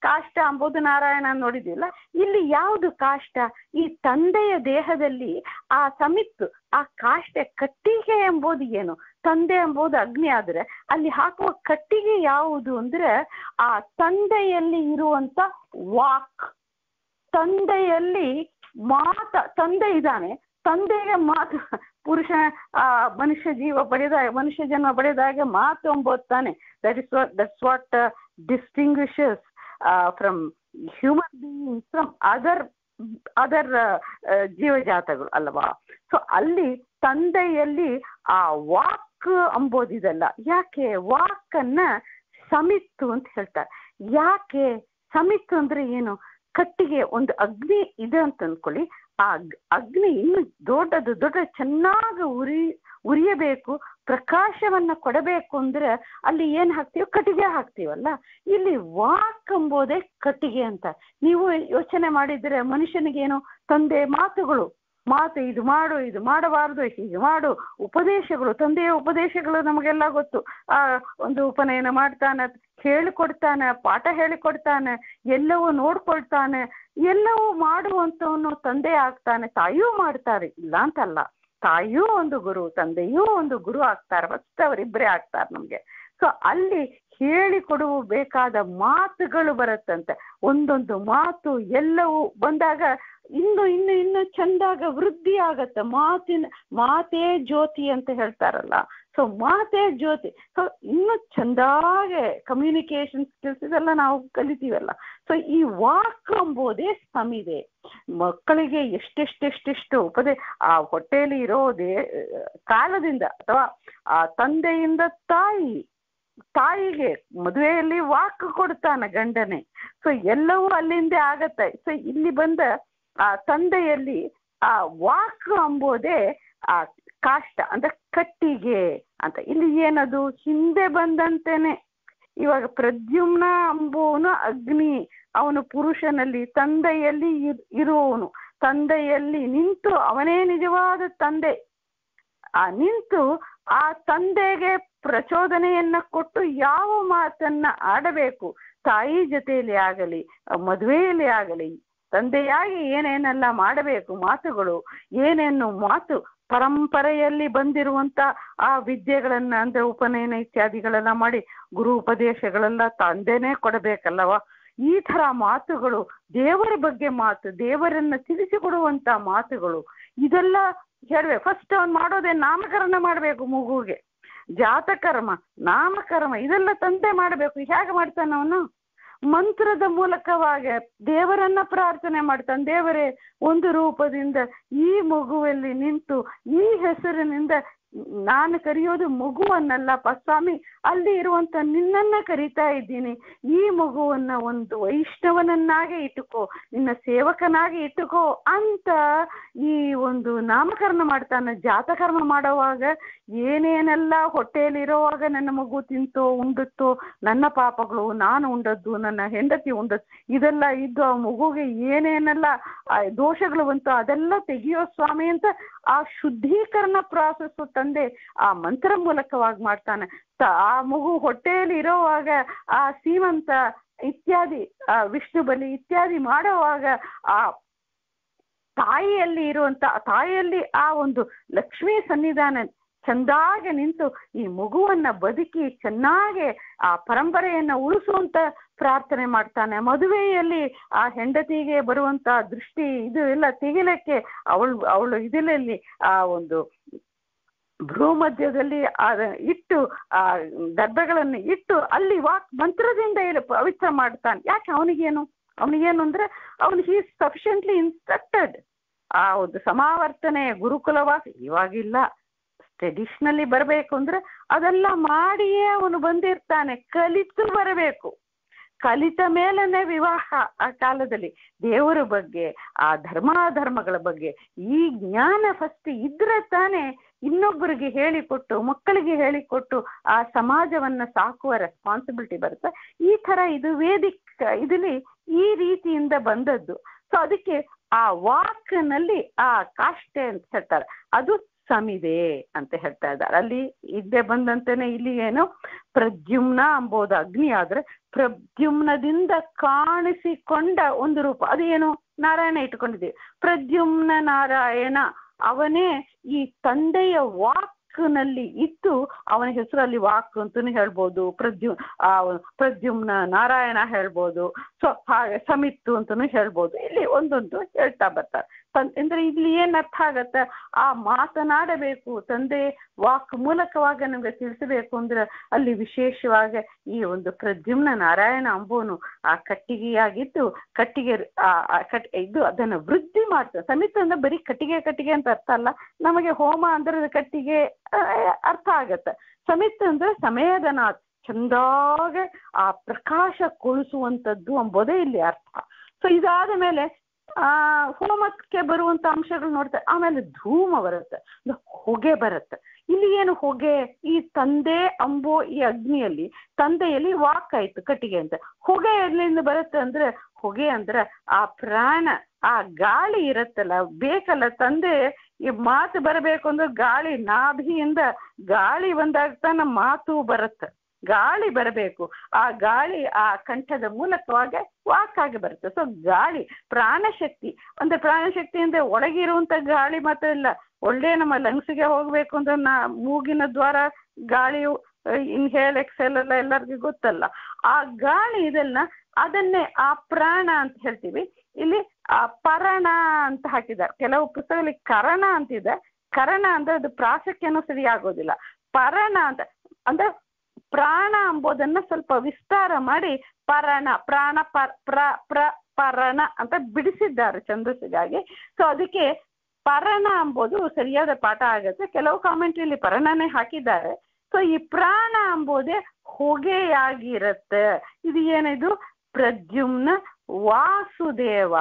ಕಾಷ್ಟ ಅಂಬುದು ನಾರಾಯಣ ನೋಡಿದಿಲ್ಲ. ಇಲ್ಲಿ ಯಾವುದು ಕಾಷ್ಟ? ಈ ತಂದೆಯ ದೇಹದಲ್ಲಿ ಆ ಸಮಿತ್ತು, ಆ ಕಾಷ್ಟೆ ಕಟ್ಟಿಗೆ ಎಂಬುದು ಏನು? ತಂದೆ ಎಂಬುದು ಅಗ್ನಿ ಆದ್ರೆ ಅಲ್ಲಿ ಹಾಕುವ ಕಟ್ಟಿಗೆ ಯಾವುದು ಅಂದ್ರೆ ಆ ತಂದೆಯಲ್ಲಿ ಇರುವಂತ ವಾಕ್. ತಂದೆಯಲ್ಲಿ ತಂದೆ ಇದ್ದಾನೆ, ತಂದೆಗೆ ಮಾತು. ಪುರುಷ ಮನುಷ್ಯ ಜನ್ಮ ಪಡೆದಾಗ ಮಾತು ಎಂಬುದು ತಾನೆ. That's what distinguishes from human beings from other ಜೀವಜಾತಗಳು ಅಲ್ವಾ. ಸೊ ಅಲ್ಲಿ ತಂದೆಯಲ್ಲಿ ಆ ವಾಕ್ ಅಂಬೋದಿದಲ್ಲ. ಯಾಕೆ ವಾಕನ್ನ ಸಮಿತ್ತು ಅಂತ ಹೇಳ್ತಾರೆ? ಯಾಕೆ ಸಮಿತ್ತು ಅಂದ್ರೆ ಏನು? ಕಟ್ಟಿಗೆ ಒಂದು ಅಗ್ನಿ ಇದೆ ಅಂತ ಅನ್ಕೊಳ್ಳಿ. ಆ ಅಗ್ನಿ ಇನ್ನು ದೊಡ್ಡ ಚೆನ್ನಾಗಿ ಉರಿಯಬೇಕು, ಪ್ರಕಾಶವನ್ನ ಕೊಡಬೇಕು ಅಂದ್ರೆ ಅಲ್ಲಿ ಏನ್ ಹಾಕ್ತೀವಿ? ಕಟ್ಟಿಗೆ ಹಾಕ್ತೀವಲ್ಲ. ಇಲ್ಲಿ ವಾಕ್ ಎಂಬುದೇ ಕಟ್ಟಿಗೆ ಅಂತ. ನೀವು ಯೋಚನೆ ಮಾಡಿದ್ರೆ ಮನುಷ್ಯನಿಗೇನು ತಂದೆ ಮಾತು, ಇದು ಮಾಡು, ಇದು ಮಾಡಬಾರದು, ಹೀಗೆ ಮಾಡು, ಉಪದೇಶಗಳು, ತಂದೆಯ ಉಪದೇಶಗಳು ನಮಗೆಲ್ಲ ಗೊತ್ತು. ಒಂದು ಉಪನಯನ ಮಾಡ್ತಾನೆ, ಹೇಳಿಕೊಡ್ತಾನೆ, ಪಾಠ ಹೇಳಿಕೊಡ್ತಾನೆ, ಎಲ್ಲವೂ ನೋಡ್ಕೊಳ್ತಾನೆ, ಎಲ್ಲವೂ ಮಾಡುವಂತವನು ತಂದೆ ಆಗ್ತಾನೆ. ತಾಯಿಯೂ ಮಾಡ್ತಾರೆ, ಇಲ್ಲ ಅಂತಲ್ಲ. ತಾಯಿಯೂ ಒಂದು ಗುರು, ತಂದೆಯೂ ಒಂದು ಗುರು ಆಗ್ತಾರೆ. ಫಸ್ಟ್ ಅವರಿಬ್ಬರೇ ಆಗ್ತಾರೆ ನಮ್ಗೆ. ಸೊ ಅಲ್ಲಿ ಹೇಳಿಕೊಡಬೇಕಾದ ಮಾತುಗಳು ಬರುತ್ತಂತೆ. ಒಂದೊಂದು ಮಾತು ಎಲ್ಲವೂ ಬಂದಾಗ ಇನ್ನು ಚಂದಾಗ ವೃದ್ಧಿ ಆಗತ್ತೆ. ಮಾತೇ ಜ್ಯೋತಿ ಅಂತ ಹೇಳ್ತಾರಲ್ಲ. ಸೊ ಮಾತೇ ಜ್ಯೋತಿ. ಸೊ ಇನ್ನು ಚಂದಾಗೆ ಕಮ್ಯುನಿಕೇಶನ್ ಸ್ಕಿಲ್ಸ್ ಇದೆಲ್ಲ ನಾವು ಕಲಿತೀವಲ್ಲ. ಸೊ ಈ ವಾಕ್ ಎಂಬುದೇ ಸಮಿದೆ. ಮಕ್ಕಳಿಗೆ ಎಷ್ಟೆಷ್ಟು ಆ ಹೊಟ್ಟೆಯಲ್ಲಿ ಇರೋದೇ ಕಾಲದಿಂದ ಅಥವಾ ಆ ತಂದೆಯಿಂದ ತಾಯಿಗೆ ಮದುವೆಯಲ್ಲಿ ವಾಕ್ ಕೊಡ್ತಾನೆ ಗಂಡನೇ. ಸೊ ಎಲ್ಲವೂ ಅಲ್ಲಿಂದ ಆಗತ್ತೆ. ಸೊ ಇಲ್ಲಿ ಬಂದ ಆ ತಂದೆಯಲ್ಲಿ ಆ ವಾಕ್ ಎಂಬುದೇ ಆ ಕಾಷ್ಟ ಅಂದ್ರೆ ಕಟ್ಟಿಗೆ ಅಂತ. ಇಲ್ಲಿ ಏನದು ಹಿಂದೆ ಬಂದಂತೆನೆ. ಇವಾಗ ಪ್ರದ್ಯುಮ್ನ ಎಂಬುವನು ಅಗ್ನಿ, ಅವನು ಪುರುಷನಲ್ಲಿ ತಂದೆಯಲ್ಲಿ ಇರುವವನು. ತಂದೆಯಲ್ಲಿ ನಿಂತು ಅವನೇ ನಿಜವಾದ ತಂದೆ. ನಿಂತು ಆ ತಂದೆಗೆ ಪ್ರಚೋದನೆಯನ್ನ ಕೊಟ್ಟು ಯಾವ ಮಾತನ್ನ ಆಡಬೇಕು, ತಾಯಿ ಜೊತೆಯಲ್ಲಿ ಆಗಲಿ, ಮದುವೆಯಲ್ಲಿ ಆಗಲಿ, ತಂದೆಯಾಗಿ ಏನೇನೆಲ್ಲ ಮಾಡಬೇಕು, ಮಾತುಗಳು ಏನೇನು ಮಾತು ಪರಂಪರೆಯಲ್ಲಿ ಬಂದಿರುವಂತ ಆ ವಿದ್ಯೆಗಳನ್ನ ಅಂದ್ರೆ ಉಪನಯನ ಇತ್ಯಾದಿಗಳೆಲ್ಲ ಮಾಡಿ ಗುರು ಉಪದೇಶಗಳೆಲ್ಲ ತಂದೆನೇ ಕೊಡಬೇಕಲ್ಲವ. ಈ ತರ ಮಾತುಗಳು, ದೇವರ ಬಗ್ಗೆ ಮಾತು, ದೇವರನ್ನ ತಿಳಿಸಿಕೊಡುವಂತ ಮಾತುಗಳು, ಇದೆಲ್ಲ ಹೇಳ್ಬೇಕು. ಫಸ್ಟ್ ಅವ್ನು ಮಾಡೋದೇ ನಾಮಕರಣ ಮಾಡ್ಬೇಕು ಮಗುವಿಗೆ. ಜಾತಕರ್ಮ, ನಾಮಕರ್ಮ ಇದೆಲ್ಲ ತಂದೆ ಮಾಡಬೇಕು. ಹೇಗೆ ಮಾಡ್ತಾನ ಅವನು? ಮಂತ್ರದ ಮೂಲಕವಾಗಿ ದೇವರನ್ನ ಪ್ರಾರ್ಥನೆ ಮಾಡ್ತಾನೆ. ದೇವರೇ ಒಂದು ರೂಪದಿಂದ ಈ ಮಗುವಲ್ಲಿ ನಿಂತು ಈ ಹೆಸರಿನಿಂದ ನಾನು ಕರೆಯೋದು ಮಗುವನ್ನಲ್ಲಪ್ಪ ಸ್ವಾಮಿ, ಅಲ್ಲಿ ಇರುವಂತ ನಿನ್ನನ್ನ ಕರೀತಾ ಇದ್ದೀನಿ. ಈ ಮಗುವನ್ನ ಒಂದು ವೈಷ್ಣವನನ್ನಾಗೆ ಇಟ್ಟುಕೋ, ನಿನ್ನ ಸೇವಕನಾಗಿ ಇಟ್ಟುಕೋ ಅಂತ ಈ ಒಂದು ನಾಮಕರಣ ಮಾಡ್ತಾನೆ. ಜಾತಕರ್ಮ ಮಾಡುವಾಗ ಏನೇನೆಲ್ಲ ಹೊಟ್ಟೆಯಲ್ಲಿರೋವಾಗ ನನ್ನ ಮಗು ತಿಂತೋ ಉಂಡುತ್ತೋ, ನನ್ನ ಪಾಪಗಳು, ನಾನು ಉಂಡದ್ದು, ನನ್ನ ಹೆಂಡತಿ ಉಂಡದ್ದು, ಇದೆಲ್ಲ ಇದ್ದು ಆ ಮಗುಗೆ ಏನೇನೆಲ್ಲ ದೋಷಗಳು ಬಂತು ಅದೆಲ್ಲ ತೆಗಿಯೋ ಸ್ವಾಮಿ ಅಂತ ಆ ಶುದ್ಧೀಕರಣ ಪ್ರಾಸೆಸ್ ತಂದೆ ಆ ಮಂತ್ರ ಮೂಲಕವಾಗಿ ಮಾಡ್ತಾನೆ. ಆ ಮಗು ಹೊಟ್ಟೆಯಲ್ಲಿ ಇರೋವಾಗ ಆ ಸೀಮಂತ ಇತ್ಯಾದಿ ವಿಷ್ಣು ಬಲಿ ಇತ್ಯಾದಿ ಮಾಡುವಾಗ ಆ ತಾಯಿಯಲ್ಲಿ ಇರುವಂತ ತಾಯಿಯಲ್ಲಿ ಆ ಒಂದು ಲಕ್ಷ್ಮೀ ಸನ್ನಿಧಾನ ಚಂದಾಗೆ ನಿಂತು ಈ ಮಗುವನ್ನ ಬದುಕಿ ಚೆನ್ನಾಗೆ ಆ ಪರಂಪರೆಯನ್ನ ಉಳಿಸುವಂತ ಪ್ರಾರ್ಥನೆ ಮಾಡ್ತಾನೆ. ಮದುವೆಯಲ್ಲಿ ಆ ಹೆಂಡತಿಗೆ ಬರುವಂತ ದೃಷ್ಟಿ ಇದು ಎಲ್ಲ ತೆಗಿಲಕ್ಕೆ ಅವಳು ಇದರಲ್ಲಿ ಆ ಒಂದು ಭ್ರೂ ಮಧ್ಯದಲ್ಲಿ ಇಟ್ಟು ಆ ದರ್ಭಗಳನ್ನು ಇಟ್ಟು ಅಲ್ಲಿ ಮಂತ್ರದಿಂದ ಇಲ್ಲಿ ಪವಿತ್ರ ಮಾಡ್ತಾನೆ. ಯಾಕೆ ಅವನಿಗೇನು ಅಂದ್ರೆ ಅವನು ಹೀ ಸಫಿಷಿಯಂಟ್ಲಿ ಇನ್ಸ್ಟ್ರಕ್ಟೆಡ್. ಆ ಒಂದು ಸಮಾವರ್ತನೆ ಗುರುಕುಲವಾಸಿ ಇವಾಗಿಲ್ಲ, ಟ್ರೆಡಿಷನಲಿ ಬರಬೇಕು ಅಂದ್ರೆ ಅದೆಲ್ಲ ಮಾಡಿಯೇ ಅವನು ಬಂದಿರ್ತಾನೆ. ಕಲಿತು ಬರಬೇಕು, ಕಲಿತ ಮೇಲನೆ ವಿವಾಹ. ಆ ಕಾಲದಲ್ಲಿ ದೇವರ ಬಗ್ಗೆ ಆ ಧರ್ಮಾಧರ್ಮಗಳ ಬಗ್ಗೆ ಈ ಜ್ಞಾನ ಫಸ್ಟ್ ಇದ್ರೆ ತಾನೇ ಇನ್ನೊಬ್ಬರಿಗೆ ಹೇಳಿಕೊಟ್ಟು ಮಕ್ಕಳಿಗೆ ಹೇಳಿಕೊಟ್ಟು ಆ ಸಮಾಜವನ್ನ ಸಾಕುವ ರೆಸ್ಪಾನ್ಸಿಬಿಲಿಟಿ ಬರುತ್ತೆ. ಈ ತರ ಇದು ವೇದಿಕ್ ಇದರಲ್ಲಿ ಈ ರೀತಿಯಿಂದ ಬಂದದ್ದು. ಸೊ ಅದಕ್ಕೆ ಆ ವಾಕ್ನಲ್ಲಿ ಆ ಕಾಷ್ಟೆ ಅಂತ ಹೇಳ್ತಾರೆ, ಅದು ಸಮಿದೆ ಅಂತ ಹೇಳ್ತಾ ಇದ್ದಾರೆ. ಅಲ್ಲಿ ಇದ್ದೇ ಬಂದಂತೆನೆ ಇಲ್ಲಿ ಏನು ಪ್ರದ್ಯುಮ್ನ ಅಂಬೋದು ಅಗ್ನಿ ಆದ್ರೆ ಪ್ರದ್ಯುಮ್ನದಿಂದ ಕಾಣಿಸಿಕೊಂಡ ಒಂದು ರೂಪ, ಅದೇನು ನಾರಾಯಣ ಇಟ್ಕೊಂಡಿದ್ದೀವಿ. ಪ್ರದ್ಯುಮ್ನ ನಾರಾಯಣ ಅವನೇ ಈ ತಂದೆಯ ವಾಕ್ನಲ್ಲಿ ಇದ್ದು ಅವನ ಹೆಸರಲ್ಲಿ ವಾಕ್ ಅಂತೂ ಹೇಳ್ಬೋದು, ಪ್ರದ್ಯುಮ್ನ ನಾರಾಯಣ ಹೇಳ್ಬೋದು. ಸೊ ಹಾಗೆ ಸಮಿತ್ತು ಅಂತನೂ ಹೇಳ್ಬೋದು. ಇಲ್ಲಿ ಒಂದೊಂದು ಹೇಳ್ತಾ ಬರ್ತಾರೆ. ಅಂದ್ರೆ ಇಲ್ಲಿ ಏನ್ ಅರ್ಥ ಆಗತ್ತೆ, ಆ ಮಾತನಾಡಬೇಕು ತಂದೆ ವಾಕ್ ಮೂಲಕವಾಗಿ ನಮ್ಗೆ ತಿಳಿಸಬೇಕು ಅಂದ್ರೆ ಅಲ್ಲಿ ವಿಶೇಷವಾಗಿ ಈ ಒಂದು ಪ್ರದ್ಯುಮ್ನ ನಾರಾಯಣ ಅಂಬೋನು ಆ ಕಟ್ಟಿಗೆಯಾಗಿದ್ದು ಕಟ್ಟಿಗೆ ಇದು ಅದನ್ನ ವೃದ್ಧಿ ಮಾಡ್ತಾರೆ. ಸಮಿತ್ತು ಅಂದ್ರೆ ಬರೀ ಕಟ್ಟಿಗೆ ಅಂತ ಅರ್ಥ ಅಲ್ಲ, ನಮಗೆ ಹೋಮ ಅಂದ್ರೆ ಕಟ್ಟಿಗೆ ಅರ್ಥ ಆಗತ್ತೆ. ಸಮಿತ್ತು ಅಂದ್ರೆ ಸಮಯದನಾಥ್, ಚಂದಾಗೆ ಆ ಪ್ರಕಾಶ ಕೊಳಿಸುವಂಥದ್ದು ಎಂಬುದೇ ಇಲ್ಲಿ ಅರ್ಥ. ಸೊ ಇದಾದ ಮೇಲೆ ಹೋಮಕ್ಕೆ ಬರುವಂತ ಅಂಶಗಳು ನೋಡ್ತಾರೆ. ಆಮೇಲೆ ಧೂಮ ಬರುತ್ತೆ, ಹೊಗೆ ಬರುತ್ತೆ. ಇಲ್ಲಿ ಏನು ಹೊಗೆ, ಈ ತಂದೆ ಅಂಬೋ ಈ ಅಗ್ನಿಯಲ್ಲಿ ತಂದೆಯಲ್ಲಿ ವಾಕ್ ಆಯ್ತು ಕಟ್ಟಿಗೆ ಅಂತ. ಹೊಗೆ ಎಲ್ಲಿಂದ ಬರುತ್ತೆ ಅಂದ್ರೆ, ಹೊಗೆ ಅಂದ್ರೆ ಆ ಪ್ರಾಣ, ಆ ಗಾಳಿ ಇರತ್ತಲ್ಲ, ಬೇಕಲ್ಲ ತಂದೆ ಈ ಮಾತು ಬರಬೇಕು ಅಂದ್ರೆ ಗಾಳಿ, ನಾಭಿಯಿಂದ ಗಾಳಿ ಬಂದಾಗ ನಮ್ಮ ಮಾತು ಬರುತ್ತೆ. ಗಾಳಿ ಬರಬೇಕು, ಆ ಗಾಳಿ ಆ ಕಂಠದ ಮೂಲಕವಾಗಿ ವಾಕಾಗಿ ಬರುತ್ತೆ. ಸೊ ಗಾಳಿ ಪ್ರಾಣಶಕ್ತಿ ಅಂದ್ರೆ, ಪ್ರಾಣಶಕ್ತಿ ಅಂದ್ರೆ ಒಳಗಿರುವಂತ ಗಾಳಿ ಮಾತ್ರ ಇಲ್ಲ, ಒಳ್ಳೆ ನಮ್ಮ ಲಂಗ್ಸಿಗೆ ಹೋಗ್ಬೇಕು ಅಂದ್ರೆ ಮೂಗಿನ ದ್ವಾರ ಗಾಳಿಯು ಇನ್ಹೇಲ್ ಎಕ್ಸೆಲ್ ಎಲ್ಲ ಎಲ್ಲರಿಗೂ ಗೊತ್ತಲ್ಲ. ಆ ಗಾಳಿ ಇದೆಲ್ಲ ಅದನ್ನೇ ಆ ಪ್ರಾಣ ಅಂತ ಹೇಳ್ತೀವಿ. ಇಲ್ಲಿ ಆ ಪರಣ ಅಂತ ಹಾಕಿದ್ದಾರೆ, ಕೆಲವು ಪುಸ್ತಕದಲ್ಲಿ ಕರಣ ಅಂತಿದೆ. ಕರಣ ಅಂದ್ರೆ ಅದು ಪ್ರಾಸಕ್ಯನೂ ಸರಿ ಆಗೋದಿಲ್ಲ. ಪರಣ ಅಂತ ಅಂದ್ರೆ ಪ್ರಾಣ ಎಂಬುದನ್ನ ಸ್ವಲ್ಪ ವಿಸ್ತಾರ ಮಾಡಿ ಪರಣ, ಪ್ರಾಣ ಪರಣ ಅಂತ ಬಿಡಿಸಿದ್ದಾರೆ ಛಂದಸ್ಸಿಗಾಗಿ. ಸೊ ಅದಕ್ಕೆ ಪರಣ ಎಂಬುದು ಸರಿಯಾದ ಪಾಠ ಆಗುತ್ತೆ. ಕೆಲವು ಕಾಮೆಂಟ್ರಿಯಲ್ಲಿ ಪರಣನೇ ಹಾಕಿದ್ದಾರೆ. ಸೊ ಈ ಪ್ರಾಣ ಎಂಬುದೇ ಹೊಗೆಯಾಗಿರುತ್ತೆ. ಇದು ಏನಿದು ಪ್ರದ್ಯುಮ್ನ ವಾಸುದೇವ,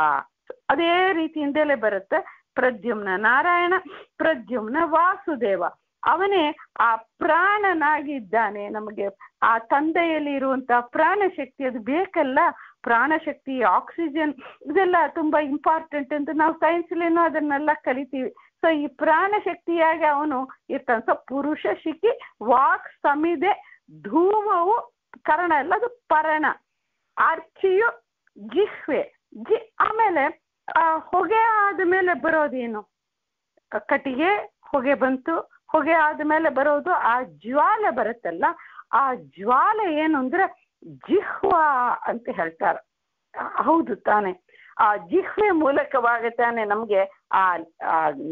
ಅದೇ ರೀತಿಯಿಂದಲೇ ಬರುತ್ತೆ. ಪ್ರದ್ಯುಮ್ನ ನಾರಾಯಣ, ಪ್ರದ್ಯುಮ್ನ ವಾಸುದೇವ, ಅವನೇ ಆ ಪ್ರಾಣನಾಗಿದ್ದಾನೆ. ನಮಗೆ ಆ ತಂದೆಯಲ್ಲಿ ಇರುವಂತಹ ಪ್ರಾಣಶಕ್ತಿ ಅದು ಬೇಕಲ್ಲ. ಪ್ರಾಣಶಕ್ತಿ, ಆಕ್ಸಿಜನ್ ಇದೆಲ್ಲ ತುಂಬಾ ಇಂಪಾರ್ಟೆಂಟ್ ಅಂತ ನಾವು ಸೈನ್ಸ್ಲೇನೋ ಅದನ್ನೆಲ್ಲ ಕಲಿತೀವಿ. ಸೊ ಈ ಪ್ರಾಣಶಕ್ತಿಯಾಗಿ ಅವನು ಇರ್ತಾನೆ. ಸೊ ಪುರುಷ ಶಿಖಿ, ವಾಕ್ ಸಮಿದೆ, ಧೂಮವು ಕರಣ ಎಲ್ಲ ಅದು ಪರಣ, ಅರ್ಚಿಯು ಜಿಹ್ವೆ, ಆಮೇಲೆ ಹೊಗೆ ಆದ್ಮೇಲೆ ಬರೋದೇನು, ಕಟ್ಟಿಗೆ ಹೊಗೆ ಬಂತು, ಹೊಗೆ ಆದ್ಮೇಲೆ ಬರೋದು ಆ ಜ್ವಾಲೆ ಬರುತ್ತಲ್ಲ. ಆ ಜ್ವಾಲೆ ಏನು ಅಂದ್ರೆ ಜಿಹ್ವಾ ಅಂತ ಹೇಳ್ತಾರೆ. ಹೌದು ತಾನೆ, ಆ ಜಿಹ್ವೆ ಮೂಲಕವಾಗಿ ತಾನೆ ನಮ್ಗೆ ಆ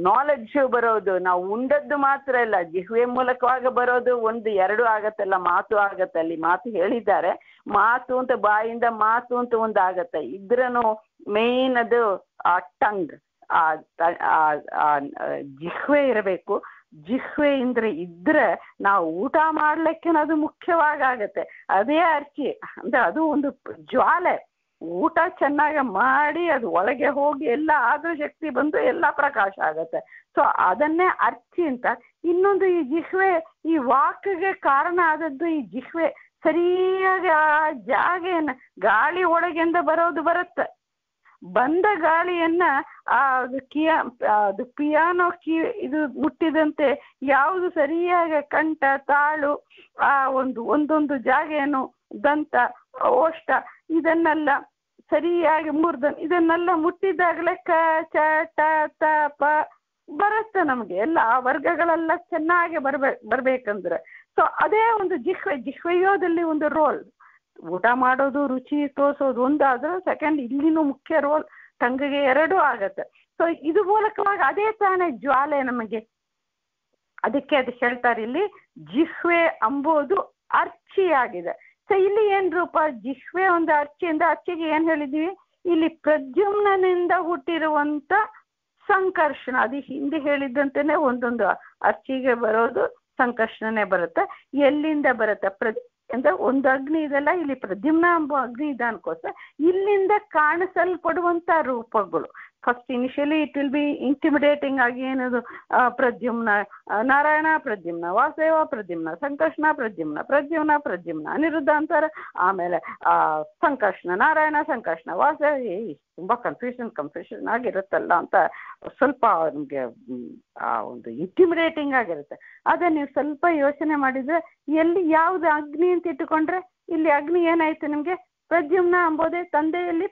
ನಾಲೆಡ್ಜ್ ಬರೋದು. ನಾವು ಉಂಡದ್ದು ಮಾತ್ರ ಇಲ್ಲ, ಜಿಹ್ವೆ ಮೂಲಕವಾಗಿ ಬರೋದು. ಒಂದು ಎರಡು ಆಗತ್ತಲ್ಲ, ಮಾತು ಆಗತ್ತೆ. ಅಲ್ಲಿ ಮಾತು ಹೇಳಿದ್ದಾರೆ, ಮಾತು ಅಂತ ಬಾಯಿಂದ ಮಾತು ಅಂತ ಒಂದು ಆಗತ್ತೆ. ಇದ್ರನು ಮೇನ್ ಅದು ಆ ಟಂಗ್, ಜಿಹ್ವೆ ಇರಬೇಕು. ಜಿಹ್ವೆ ಇದ್ರೆ ನಾವು ಊಟ ಮಾಡ್ಲಿಕ್ಕೆ ಅದು ಮುಖ್ಯವಾಗತ್ತೆ. ಅದೇ ಅರ್ಚಿ ಅಂದ್ರೆ ಅದು ಒಂದು ಜ್ವಾಲೆ. ಊಟ ಚೆನ್ನಾಗಿ ಮಾಡಿ ಅದು ಒಳಗೆ ಹೋಗಿ ಎಲ್ಲ ಆದ್ರೂ ಶಕ್ತಿ ಬಂದು ಎಲ್ಲ ಪ್ರಕಾಶ ಆಗತ್ತೆ. ಸೊ ಅದನ್ನೇ ಅರ್ಚಿ ಅಂತ. ಇನ್ನೊಂದು ಈ ಜಿಹ್ವೆ, ಈ ವಾಕ್ಗೆ ಕಾರಣ ಆದದ್ದು ಈ ಜಿಹ್ವೆ. ಸರಿಯಾಗಿ ಆ ಜಾಗೆಯನ್ನ ಗಾಳಿ ಒಳಗಿಂದ ಬರುತ್ತೆ. ಬಂದ ಗಾಳಿಯನ್ನ ಅದು ಪಿಯಾನೋ ಇದು ಮುಟ್ಟಿದಂತೆ ಯಾವುದು ಸರಿಯಾಗಿ ಕಂಠ, ತಾಳು, ಆ ಒಂದೊಂದು ಜಾಗೆಯನ್ನು ದಂತ, ಓಷ್ಟ ಇದನ್ನೆಲ್ಲ ಸರಿಯಾಗಿ ಇದನ್ನೆಲ್ಲ ಮುಟ್ಟಿದಾಗಲೇ ಕ, ಚ, ಟ, ತ, ಪ ಬರುತ್ತೆ ನಮ್ಗೆ. ಎಲ್ಲ ಆ ವರ್ಗಗಳೆಲ್ಲ ಚೆನ್ನಾಗಿ ಬರ್ಬೇಕಂದ್ರೆ ಸೊ ಅದೇ ಒಂದು ಜಿಹ್ವೆಯೋದಲ್ಲಿ ಒಂದು ರೋಲ್. ಊಟ ಮಾಡೋದು, ರುಚಿ ತೋರಿಸೋದು ಒಂದಾದ್ರೆ ಸೆಕೆಂಡ್ ಇಲ್ಲಿನೂ ಮುಖ್ಯ ರೋಲ್ ಟಂಗಿಗೆ 2 ಆಗತ್ತೆ. ಸೊ ಇದು ಮೂಲಕವಾಗಿ ಅದೇ ತಾನೇ ಜ್ವಾಲೆ ನಮಗೆ. ಅದಕ್ಕೆ ಅದು ಹೇಳ್ತಾರೆ ಇಲ್ಲಿ ಜಿಹ್ವೆ ಅಂಬೋದು ಅರ್ಚಿಯಾಗಿದೆ. ಸೊ ಇಲ್ಲಿ ಏನ್ ರೂಪ? ಜಿಹ್ವೆ ಒಂದು ಅರ್ಚಿಯಿಂದ, ಅರ್ಚಿಗೆ ಏನ್ ಹೇಳಿದ್ವಿ ಇಲ್ಲಿ? ಪ್ರದ್ಯುಮ್ನಿಂದ ಹುಟ್ಟಿರುವಂತ ಸಂಕರ್ಷಣ. ಅದು ಹಿಂದೆ ಹೇಳಿದ್ದಂತೆನೆ ಒಂದೊಂದು ಅರ್ಚಿಗೆ ಬರೋದು ಸಂಕರ್ಷಣೆ ಬರುತ್ತೆ. ಎಲ್ಲಿಂದ ಬರುತ್ತೆ? ಅಂದ್ರೆ ಒಂದು ಅಗ್ನಿ ಇದೆಲ್ಲ, ಇಲ್ಲಿ ಪ್ರದ್ಯುಮ್ನ ಎಂಬ ಅಗ್ನಿ ಇದೆ ಅನ್ಕೋತ ಇಲ್ಲಿಂದ ಕಾಣಿಸಲ್ಪಡುವಂತ ರೂಪಗಳು. First initially it will be intimidating ಆಗಿ ಏನದು ಪ್ರದ್ಯುಮ್ನ ನಾರಾಯಣ, ಪ್ರದ್ಯುಮ್ನ ವಾಸುದೇವ, ಪ್ರದ್ಯುಮ್ನ ಸಂಕರ್ಷಣ, ಪ್ರದ್ಯುಮ್ನ ಅನಿರುದ್ಧ ಅಂತಾರೆ. ಆಮೇಲೆ ಸಂಕರ್ಷಣ ನಾರಾಯಣ, ಸಂಕರ್ಷಣ ವಾಸುದೇವ. ತುಂಬಾ ಕನ್ಫ್ಯೂಷನ್ ಆಗಿರುತ್ತಲ್ಲ ಅಂತ ಸ್ವಲ್ಪ ನಮ್ಗೆ ಒಂದು ಇಂಟಿಮಿಡೇಟಿಂಗ್ ಆಗಿರುತ್ತೆ. ಅದೇ ನೀವು ಸ್ವಲ್ಪ ಯೋಚನೆ ಮಾಡಿದ್ರೆ ಎಲ್ಲಿ ಯಾವ್ದು ಅಗ್ನಿ ಅಂತ ಇಟ್ಟುಕೊಂಡ್ರೆ ಇಲ್ಲಿ ಅಗ್ನಿ ಏನಾಯ್ತು ನಿಮ್ಗೆ? ಪ್ರದ್ಯುಮ್ನ ಎಂಬುದೇ ತಂದೆಯಲ್ಲಿ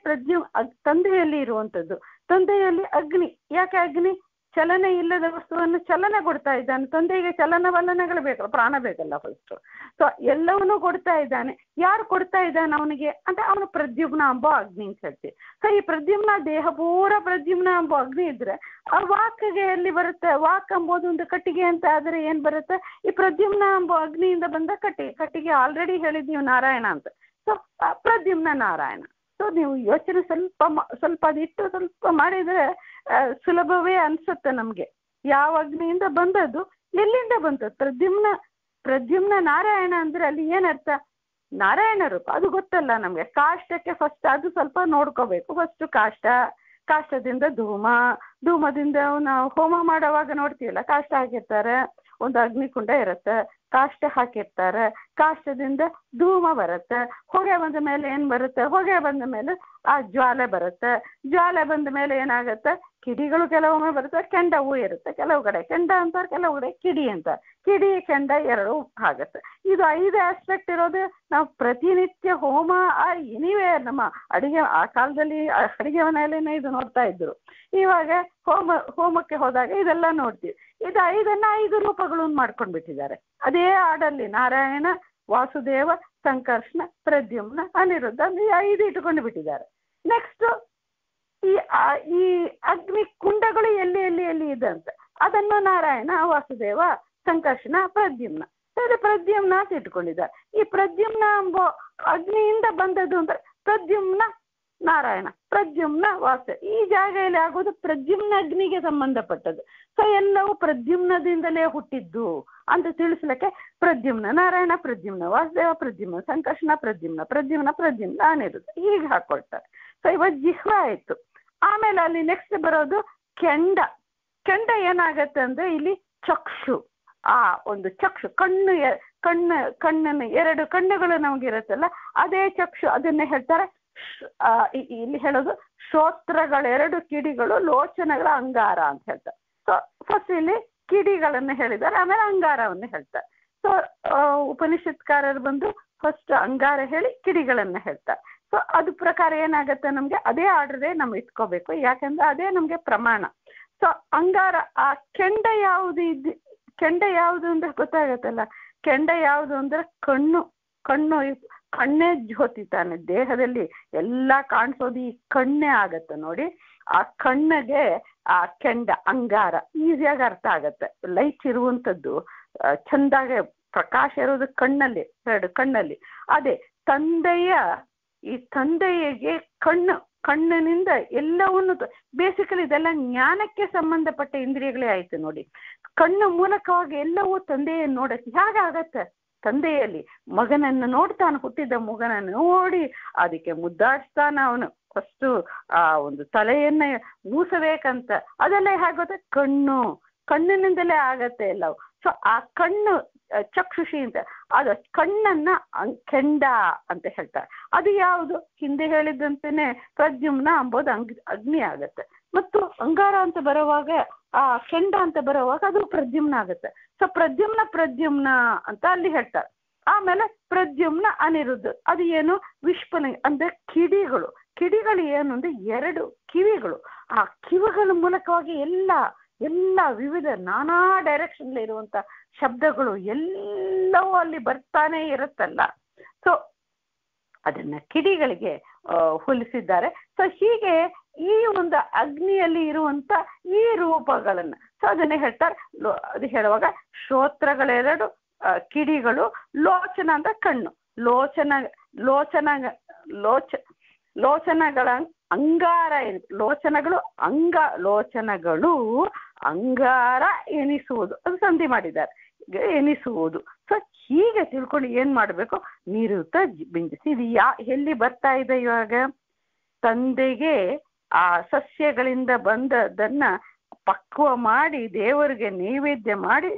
ತಂದೆಯಲ್ಲಿ ಇರುವಂಥದ್ದು. ತಂದೆಯಲ್ಲಿ ಅಗ್ನಿ. ಯಾಕೆ ಅಗ್ನಿ? ಚಲನೆ ಇಲ್ಲದ ವಸ್ತುವನ್ನು ಚಲನೆ ಕೊಡ್ತಾ ಇದ್ದಾನೆ. ತಂದೆಗೆ ಚಲನವಲನಗಳು ಬೇಕಲ್ಲ, ಪ್ರಾಣ ಬೇಕಲ್ಲ ಫಸ್ಟ್. ಸೊ ಎಲ್ಲವನ್ನೂ ಕೊಡ್ತಾ ಇದ್ದಾನೆ. ಯಾರು ಕೊಡ್ತಾ ಇದ್ದಾನೆ ಅವನಿಗೆ ಅಂತ? ಅವನು ಪ್ರದ್ಯುಮ್ನ ಎಂಬ ಅಗ್ನಿ ಅಂತ ಹೇಳ್ತೀವಿ. ಸೊ ಈ ಪ್ರದ್ಯುಮ್ನ ದೇಹ ಪೂರ ಪ್ರದ್ಯುಮ್ನ ಎಂಬ ಅಗ್ನಿ ಇದ್ರೆ ಆ ವಾಕ್ಗೆ ಎಲ್ಲಿ ಬರುತ್ತೆ? ವಾಕ್ ಎಂಬುದು ಒಂದು ಕಟ್ಟಿಗೆ ಅಂತ ಆದ್ರೆ ಏನ್ ಬರುತ್ತೆ? ಈ ಪ್ರದ್ಯುಮ್ನ ಎಂಬ ಅಗ್ನಿಯಿಂದ ಬಂದ ಕಟ್ಟಿಗೆ ಆಲ್ರೆಡಿ ಹೇಳಿದ್ದೀವಿ ನಾರಾಯಣ ಅಂತ. ಸೊ ಪ್ರದ್ಯುಮ್ನ ನಾರಾಯಣ. ಸೊ ನೀವು ಯೋಚನೆ ಸ್ವಲ್ಪ ಅದಿಟ್ಟು ಸ್ವಲ್ಪ ಮಾಡಿದ್ರೆ ಸುಲಭವೇ ಅನ್ಸುತ್ತೆ ನಮ್ಗೆ. ಯಾವ ಅಗ್ನಿಯಿಂದ ಬಂದದ್ದು, ಎಲ್ಲಿಂದ ಬಂದದ್ದು? ಪ್ರದ್ಯುಮ್ನ ನಾರಾಯಣ ಅಂದ್ರೆ ಅಲ್ಲಿ ಏನರ್ಥ? ನಾರಾಯಣ ರೂಪ. ಅದು ಗೊತ್ತಲ್ಲ ನಮ್ಗೆ. ಕಾಷ್ಟಕ್ಕೆ ಫಸ್ಟ್ ಅದು ಸ್ವಲ್ಪ ನೋಡ್ಕೋಬೇಕು. ಫಸ್ಟ್ ಕಾಷ್ಟದಿಂದ ಧೂಮದಿಂದ ನಾವು ಹೋಮ ಮಾಡುವಾಗ ನೋಡ್ತೀವಲ್ಲ, ಕಾಷ್ಟ ಹಾಕಿರ್ತಾರೆ, ಒಂದು ಅಗ್ನಿಕುಂಡ ಇರುತ್ತೆ, ಕಾಷ್ಟ ಹಾಕಿರ್ತಾರೆ, ಕಾಷ್ಟದಿಂದ ಧೂಮ ಬರುತ್ತೆ, ಹೊಗೆ ಬಂದ ಮೇಲೆ ಏನ್ ಬರುತ್ತೆ? ಹೊಗೆ ಬಂದ ಮೇಲೆ ಆ ಜ್ವಾಲೆ ಬರುತ್ತೆ. ಜ್ವಾಲೆ ಬಂದ ಮೇಲೆ ಏನಾಗುತ್ತೆ? ಕಿಡಿಗಳು ಕೆಲವೊಮ್ಮೆ ಬರುತ್ತೆ, ಕೆಂಡವೂ ಇರುತ್ತೆ. ಕೆಲವು ಕಡೆ ಕೆಂಡ ಅಂತಾರೆ, ಕೆಲವು ಕಡೆ ಕಿಡಿ ಅಂತಾರೆ. ಕಿಡಿ ಕೆಂಡ 2 ಆಗುತ್ತೆ. ಇದು 5 ಆಸ್ಪೆಕ್ಟ್ ಇರೋದು ನಾವು ಪ್ರತಿನಿತ್ಯ ಹೋಮ ಎನಿವೇ ನಮ್ಮ ಅಡಿಗೆ ಆ ಕಾಲದಲ್ಲಿ ಅಡಿಗೆ ಮನೆಯಲ್ಲೇನೆ ಇದು ನೋಡ್ತಾ ಇದ್ರು. ಇವಾಗ ಹೋಮಕ್ಕೆ ಹೋದಾಗ ಇದೆಲ್ಲ ನೋಡ್ತೀವಿ. ಇದು 5 ರೂಪಗಳನ್ನು ಮಾಡ್ಕೊಂಡ್ಬಿಟ್ಟಿದ್ದಾರೆ. ಅದೇ ಆರ್ಡರ್ಲಿ ನಾರಾಯಣ, ವಾಸುದೇವ, ಸಂಕರ್ಷಣ, ಪ್ರದ್ಯುಮ್ನ, ಅನಿರುದ್ಧ 5 ಇಟ್ಟುಕೊಂಡು ಬಿಟ್ಟಿದ್ದಾರೆ. ನೆಕ್ಸ್ಟ್ ಈ ಅಗ್ನಿ ಕುಂಡಗಳು ಎಲ್ಲಿ ಇದೆ ಅಂತ ಅದನ್ನು ನಾರಾಯಣ, ವಾಸುದೇವ, ಸಂಕರ್ಷಣ, ಪ್ರದ್ಯುಮ್ನ ಅಂತ ಇಟ್ಕೊಂಡಿದ್ದಾರೆ. ಈ ಪ್ರದ್ಯುಮ್ನ ಎಂಬ ಅಗ್ನಿಯಿಂದ ಬಂದದ್ದು ಅಂದ್ರೆ ಪ್ರದ್ಯುಮ್ನ ನಾರಾಯಣ, ಪ್ರದ್ಯುಮ್ನ ವಾಸುದೇವ. ಈ ಜಾಗದಲ್ಲಿ ಆಗೋದು ಪ್ರದ್ಯುಮ್ನ ಅಗ್ನಿಗೆ ಸಂಬಂಧಪಟ್ಟದ್ದು. ಸೊ ಎಲ್ಲವೂ ಪ್ರದ್ಯುಮ್ನದಿಂದಲೇ ಹುಟ್ಟಿದ್ದು ಅಂತ ತಿಳಿಸ್ಲಿಕ್ಕೆ ಪ್ರದ್ಯುಮ್ನ ನಾರಾಯಣ, ಪ್ರದ್ಯುಮ್ನ ವಾಸುದೇವ, ಪ್ರದ್ಯುಮ್ನ ಸಂಕರ್ಷಣ, ಪ್ರದ್ಯುಮ್ನ ಅನಿರುದ್ಧ ಹೀಗೆ ಹಾಕೊಳ್ತಾರೆ. ಸೊ ಇವಾಗ ಜಿಹ್ವೆ ಆಯ್ತು. ಆಮೇಲೆ ಅಲ್ಲಿ ನೆಕ್ಸ್ಟ್ ಬರೋದು ಕೆಂಡ. ಏನಾಗತ್ತೆ ಅಂದ್ರೆ ಇಲ್ಲಿ ಚಕ್ಷು. ಒಂದು ಚಕ್ಷು, ಕಣ್ಣನ್ನು 2 ಕಣ್ಣುಗಳು ನಮಗಿರುತ್ತಲ್ಲ, ಅದೇ ಚಕ್ಷು. ಅದನ್ನೇ ಹೇಳ್ತಾರೆ ಇಲ್ಲಿ ಹೇಳೋದು ಶ್ರೋತ್ರಗಳ 2 ಕಿಡಿಗಳು, ಲೋಚನಗಳ ಅಂಗಾರ ಅಂತ ಹೇಳ್ತಾರೆ. ಸೊ ಫಸ್ಟ್ ಇಲ್ಲಿ ಕಿಡಿಗಳನ್ನು ಹೇಳಿದ್ದಾರೆ, ಆಮೇಲೆ ಅಂಗಾರವನ್ನು ಹೇಳ್ತಾರೆ. ಸೊ ಉಪನಿಷತ್ಕಾರರು ಬಂದು ಫಸ್ಟ್ ಅಂಗಾರ ಹೇಳಿ ಕಿಡಿಗಳನ್ನ ಹೇಳ್ತಾರೆ. ಸೊ ಅದು ಪ್ರಕಾರ ಏನಾಗತ್ತೆ ನಮ್ಗೆ ಅದೇ ಆರ್ಡರೇ ನಾವು ಇಟ್ಕೋಬೇಕು. ಯಾಕಂದ್ರೆ ಅದೇ ನಮ್ಗೆ ಪ್ರಮಾಣ. ಸೊ ಅಂಗಾರ, ಆ ಕೆಂಡ ಯಾವುದು ಅಂದ್ರೆ ಗೊತ್ತಾಗತ್ತಲ್ಲ. ಕೆಂಡ ಯಾವುದು ಅಂದ್ರೆ ಕಣ್ಣೇ ಜ್ಯೋತಿ ತಾನೆ. ದೇಹದಲ್ಲಿ ಎಲ್ಲ ಕಾಣಿಸೋದು ಈ ಕಣ್ಣೇ ಆಗತ್ತೆ ನೋಡಿ. ಆ ಕಣ್ಣಿಗೆ ಆ ಕೆಂಡ ಅಂಗಾರ ಈಸಿಯಾಗಿ ಅರ್ಥ ಆಗತ್ತೆ. ಲೈಟ್ ಇರುವಂಥದ್ದು ಚಂದಾಗೆ ಪ್ರಕಾಶ ಇರೋದು ಕಣ್ಣಲ್ಲಿ. ಅದೇ ತಂದೆಯಿಗೆ ಕಣ್ಣಿನಿಂದ ಎಲ್ಲವನ್ನು ಬೇಸಿಕಲಿ ಇದೆಲ್ಲ ಜ್ಞಾನಕ್ಕೆ ಸಂಬಂಧಪಟ್ಟ ಇಂದ್ರಿಯಗಳೇ ಆಯ್ತು ನೋಡಿ. ಕಣ್ಣು ಮೂಲಕವಾಗಿ ಎಲ್ಲವೂ ತಂದೆಯನ್ನು ನೋಡಕ್ಕೆ ಹೇಗಾಗತ್ತೆ? ತಂದೆಯಲ್ಲಿ ಮಗನನ್ನು ನೋಡ್ತಾನೆ, ಹುಟ್ಟಿದ ಮಗನನ್ನು ನೋಡಿ ಅದಕ್ಕೆ ಮುದ್ದಾಡಿಸ್ತಾನ ಅವನು. ಫಸ್ಟು ಆ ಒಂದು ತಲೆಯನ್ನ ಮೂಸಬೇಕಂತ, ಅದೆಲ್ಲ ಹೇಗೋತ್ತೆ? ಕಣ್ಣಿನಿಂದಲೇ ಆಗತ್ತೆ ಎಲ್ಲವು. ಸೊ ಆ ಕಣ್ಣು ಚಕ್ಷುಷಿ ಅಂತ, ಅದು ಕಣ್ಣನ್ನ ಕೆಂಡ ಅಂತ ಹೇಳ್ತಾರೆ. ಅದು ಯಾವುದು? ಹಿಂದೆ ಹೇಳಿದಂತೆನೆ ಪ್ರದ್ಯುಮ್ನ ಅಂಬೋದು ಅಗ್ನಿ ಆಗತ್ತೆ. ಮತ್ತು ಅಂಗಾರ ಅಂತ ಬರುವಾಗ, ಆ ಕೆಂಡ ಅಂತ ಬರುವಾಗ ಅದು ಪ್ರದ್ಯುಮ್ನ ಆಗತ್ತೆ. ಸೊ ಪ್ರದ್ಯುಮ್ನ ಅಂತ ಅಲ್ಲಿ ಹೇಳ್ತಾರೆ. ಆಮೇಲೆ ಪ್ರದ್ಯುಮ್ನ ಅನಿರುದ್ಧ, ಅದು ಏನು? ವಿಶ್ವಲಿಂಗ ಅಂದ್ರೆ ಕಿಡಿಗಳು ಏನು ಅಂದ್ರೆ 2 ಕಿವಿಗಳು. ಆ ಕಿವಿಗಳ ಮೂಲಕವಾಗಿ ಎಲ್ಲ ವಿವಿಧ ನಾನಾ ಡೈರೆಕ್ಷನ್ ಇರುವಂತ ಶಬ್ದಗಳು ಎಲ್ಲವೂ ಅಲ್ಲಿ ಬರ್ತಾನೆ ಇರುತ್ತಲ್ಲ. ಸೊ ಅದನ್ನ ಕಿಡಿಗಳಿಗೆ ಹೋಲಿಸಿದ್ದಾರೆ. ಸೊ ಹೀಗೆ ಈ ಒಂದು ಅಗ್ನಿಯಲ್ಲಿ ಇರುವಂತ ಈ ರೂಪಗಳನ್ನ, ಸೊ ಅದನ್ನೇ ಹೇಳ್ತಾರೆ. ಅದು ಹೇಳುವಾಗ ಶ್ರೋತ್ರಗಳೆರಡು, ಕಿಡಿಗಳು, ಲೋಚನ ಅಂತ ಕಣ್ಣು, ಲೋಚನಗಳ ಅಂಗಾರ, ಲೋಚನಗಳು ಅಂಗಾರ ಎನಿಸುವುದು, ಅದು ಸಂಧಿ ಮಾಡಿದ್ದಾರೆ, ಎನಿಸುವುದು. ಸೊ ಹೀಗೆ ತಿಳ್ಕೊಂಡು ಏನ್ ಮಾಡ್ಬೇಕು? ನಿರುತ ಬಿಂಜಿಸಿ. ಇದು ಎಲ್ಲಿ ಬರ್ತಾ ಇದೆ ಇವಾಗ? ತಂದೆಗೆ ಆ ಸಸ್ಯಗಳಿಂದ ಬಂದದನ್ನ ಪಕ್ವ ಮಾಡಿ ದೇವರಿಗೆ ನೈವೇದ್ಯ ಮಾಡಿ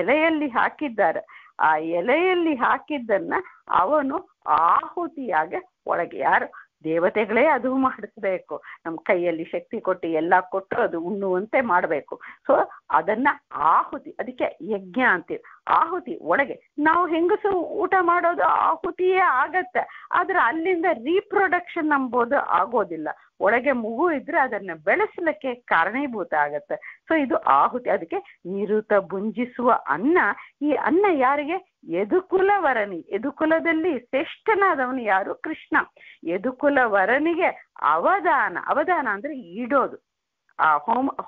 ಎಲೆಯಲ್ಲಿ ಹಾಕಿದ್ದಾರೆ. ಆ ಎಲೆಯಲ್ಲಿ ಹಾಕಿದ್ದನ್ನ ಅವನು ಆಹುತಿಯಾಗಿ ಒಳಗೆ, ಯಾರು? ದೇವತೆಗಳೇ ಅದು ಮಾಡಿಸ್ಬೇಕು. ನಮ್ಮ ಕೈಯಲ್ಲಿ ಶಕ್ತಿ ಕೊಟ್ಟು ಎಲ್ಲ ಕೊಟ್ಟು ಅದು ಉಣ್ಣುವಂತೆ ಮಾಡಬೇಕು. ಸೊ ಅದನ್ನ ಆಹುತಿ, ಅದಕ್ಕೆ ಯಜ್ಞ ಅಂತೀವಿ. ಆಹುತಿ ಒಳಗೆ ನಾವು ಹೆಂಗಸು ಊಟ ಮಾಡೋದು ಆಹುತಿಯೇ ಆಗತ್ತೆ, ಆದ್ರೆ ಅಲ್ಲಿಂದ ರೀಪ್ರೊಡಕ್ಷನ್ ನಂಬೋದು ಆಗೋದಿಲ್ಲ. ಒಳಗೆ ಮಗು ಇದ್ರೆ ಅದನ್ನ ಬೆಳೆಸಲಿಕ್ಕೆ ಕಾರಣೀಭೂತ ಆಗತ್ತೆ. ಸೊ ಇದು ಆಹುತಿ. ಅದಕ್ಕೆ ನಿರುತ ಭುಂಜಿಸುವ ಅನ್ನ. ಈ ಅನ್ನ ಯಾರಿಗೆ? ಯದುಕುಲವರನಿ. ಯದುಕುಲದಲ್ಲಿ ಶ್ರೇಷ್ಠನಾದವನು ಯಾರು? ಕೃಷ್ಣ. ಯದುಕುಲವರನಿಗೆ ಅವದಾನ ಅಂದ್ರೆ ಇಡೋದು, ಆ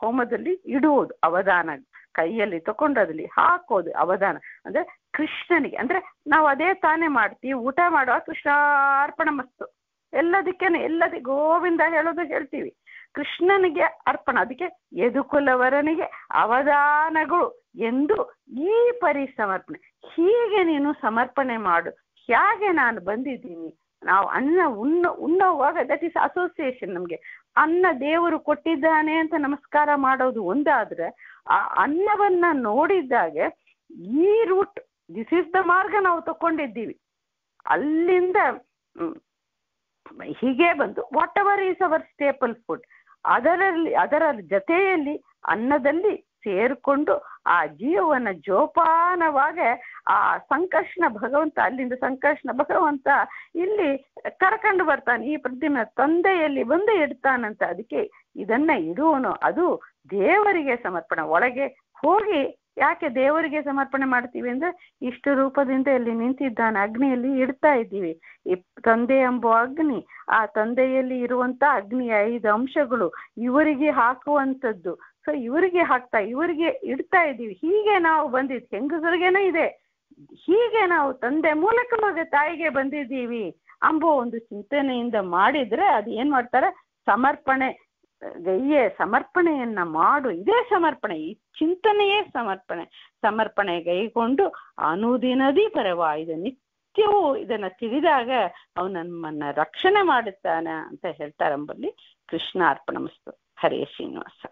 ಹೋಮದಲ್ಲಿ ಇಡುವುದು ಅವದಾನ, ಕೈಯಲ್ಲಿ ತಗೊಂಡದಲ್ಲಿ ಹಾಕೋದು ಅವದಾನ ಅಂದ್ರೆ ಕೃಷ್ಣನಿಗೆ. ಅಂದ್ರೆ ನಾವು ಅದೇ ತಾನೇ ಮಾಡ್ತೀವಿ, ಊಟ ಮಾಡುವ ಕೃಷ್ಣಾರ್ಪಣ ಮಸ್ತು, ಎಲ್ಲದಿ ಗೋವಿಂದ ಹೇಳೋದು ಹೇಳ್ತೀವಿ, ಕೃಷ್ಣನಿಗೆ ಅರ್ಪಣ. ಅದಕ್ಕೆ ಯದುಕುಲವರನಿಗೆ ಅವದಾನಗಳು ಎಂದು ಈ ಪರಿಸಮರ್ಪಣೆ. ಹೀಗೆ ನೀನು ಸಮರ್ಪಣೆ ಮಾಡು. ಹೇಗೆ ನಾನು ಬಂದಿದ್ದೀನಿ, ನಾವು ಅನ್ನ ಉಣ್ಣುವಾಗ ದಟ್ ಈಸ್ ಅಸೋಸಿಯೇಷನ್. ನಮ್ಗೆ ಅನ್ನ ದೇವರು ಕೊಟ್ಟಿದ್ದಾನೆ ಅಂತ ನಮಸ್ಕಾರ ಮಾಡೋದು ಒಂದಾದ್ರೆ, ಆ ಅನ್ನವನ್ನ ನೋಡಿದ್ದಾಗೆ ಈ ರೂಟ್, ದಿಸ್ ಇಸ್ ದ ಮಾರ್ಗ ನಾವು ತಕೊಂಡಿದ್ದೀವಿ. ಅಲ್ಲಿಂದ ಹೀಗೆ ಬಂದು what ever is our staple food, ಅದರ ಜೊತೆಯಲ್ಲಿ ಅನ್ನದಲ್ಲಿ ಸೇರಿಕೊಂಡು ಆ ಜೀವನ ಜೋಪಾನವಾಗ ಆ ಸಂಕರ್ಷಣ ಭಗವಂತ, ಅಲ್ಲಿಂದ ಸಂಕರ್ಷಣ ಭಗವಂತ ಇಲ್ಲಿ ಕರ್ಕೊಂಡು ಬರ್ತಾನೆ. ಈ ಪ್ರತಿಮೆ ತಂದೆಯಲ್ಲಿ ಬಂದು ಇಡ್ತಾನಂತ. ಅದಕ್ಕೆ ಇದನ್ನ ಇಡುವನು, ಅದು ದೇವರಿಗೆ ಸಮರ್ಪಣೆ. ಒಳಗೆ ಹೋಗಿ ಯಾಕೆ ದೇವರಿಗೆ ಸಮರ್ಪಣೆ ಮಾಡ್ತೀವಿ ಅಂದ್ರೆ, ಇಷ್ಟು ರೂಪದಿಂದ ಇಲ್ಲಿ ನಿಂತಿದ್ದಾನೆ, ಅಗ್ನಿಯಲ್ಲಿ ಇಡ್ತಾ ಇದ್ದೀವಿ. ಈ ತಂದೆ ಎಂಬ ಅಗ್ನಿ, ಆ ತಂದೆಯಲ್ಲಿ ಇರುವಂತ ಅಗ್ನಿಯ 5 ಅಂಶಗಳು ಇವರಿಗೆ ಹಾಕುವಂಥದ್ದು. ಸೊ ಇವರಿಗೆ ಇಡ್ತಾ ಇದ್ದೀವಿ. ಹೀಗೆ ನಾವು ಬಂದಿದ್ದು, ಹೆಂಗಸರಿಗೇನೆ ಇದೆ, ಹೀಗೆ ನಾವು ತಂದೆ ಮೂಲಕವಾಗಿ ತಾಯಿಗೆ ಬಂದಿದ್ದೀವಿ ಅಂಬೋ ಒಂದು ಚಿಂತನೆಯಿಂದ ಮಾಡಿದ್ರೆ ಅದು ಏನ್ ಮಾಡ್ತಾರೆ? ಸಮರ್ಪಣೆಯನ್ನ ಮಾಡು. ಇದೇ ಸಮರ್ಪಣೆ, ಈ ಚಿಂತನೆಯೇ ಸಮರ್ಪಣೆ ಗೈಕೊಂಡು ಅನುದಿನದಿ ಪರವ. ಇದು ನಿತ್ಯವೂ ಇದನ್ನ ತಿಳಿದಾಗ ಅವನು ನಮ್ಮನ್ನ ರಕ್ಷಣೆ ಮಾಡುತ್ತಾನೆ ಅಂತ ಹೇಳ್ತಾರಂಬಲ್ಲಿ. ಕೃಷ್ಣ ಅರ್ಪಣಮಸ್ತು. ಹರೇ ಶ್ರೀನಿವಾಸ.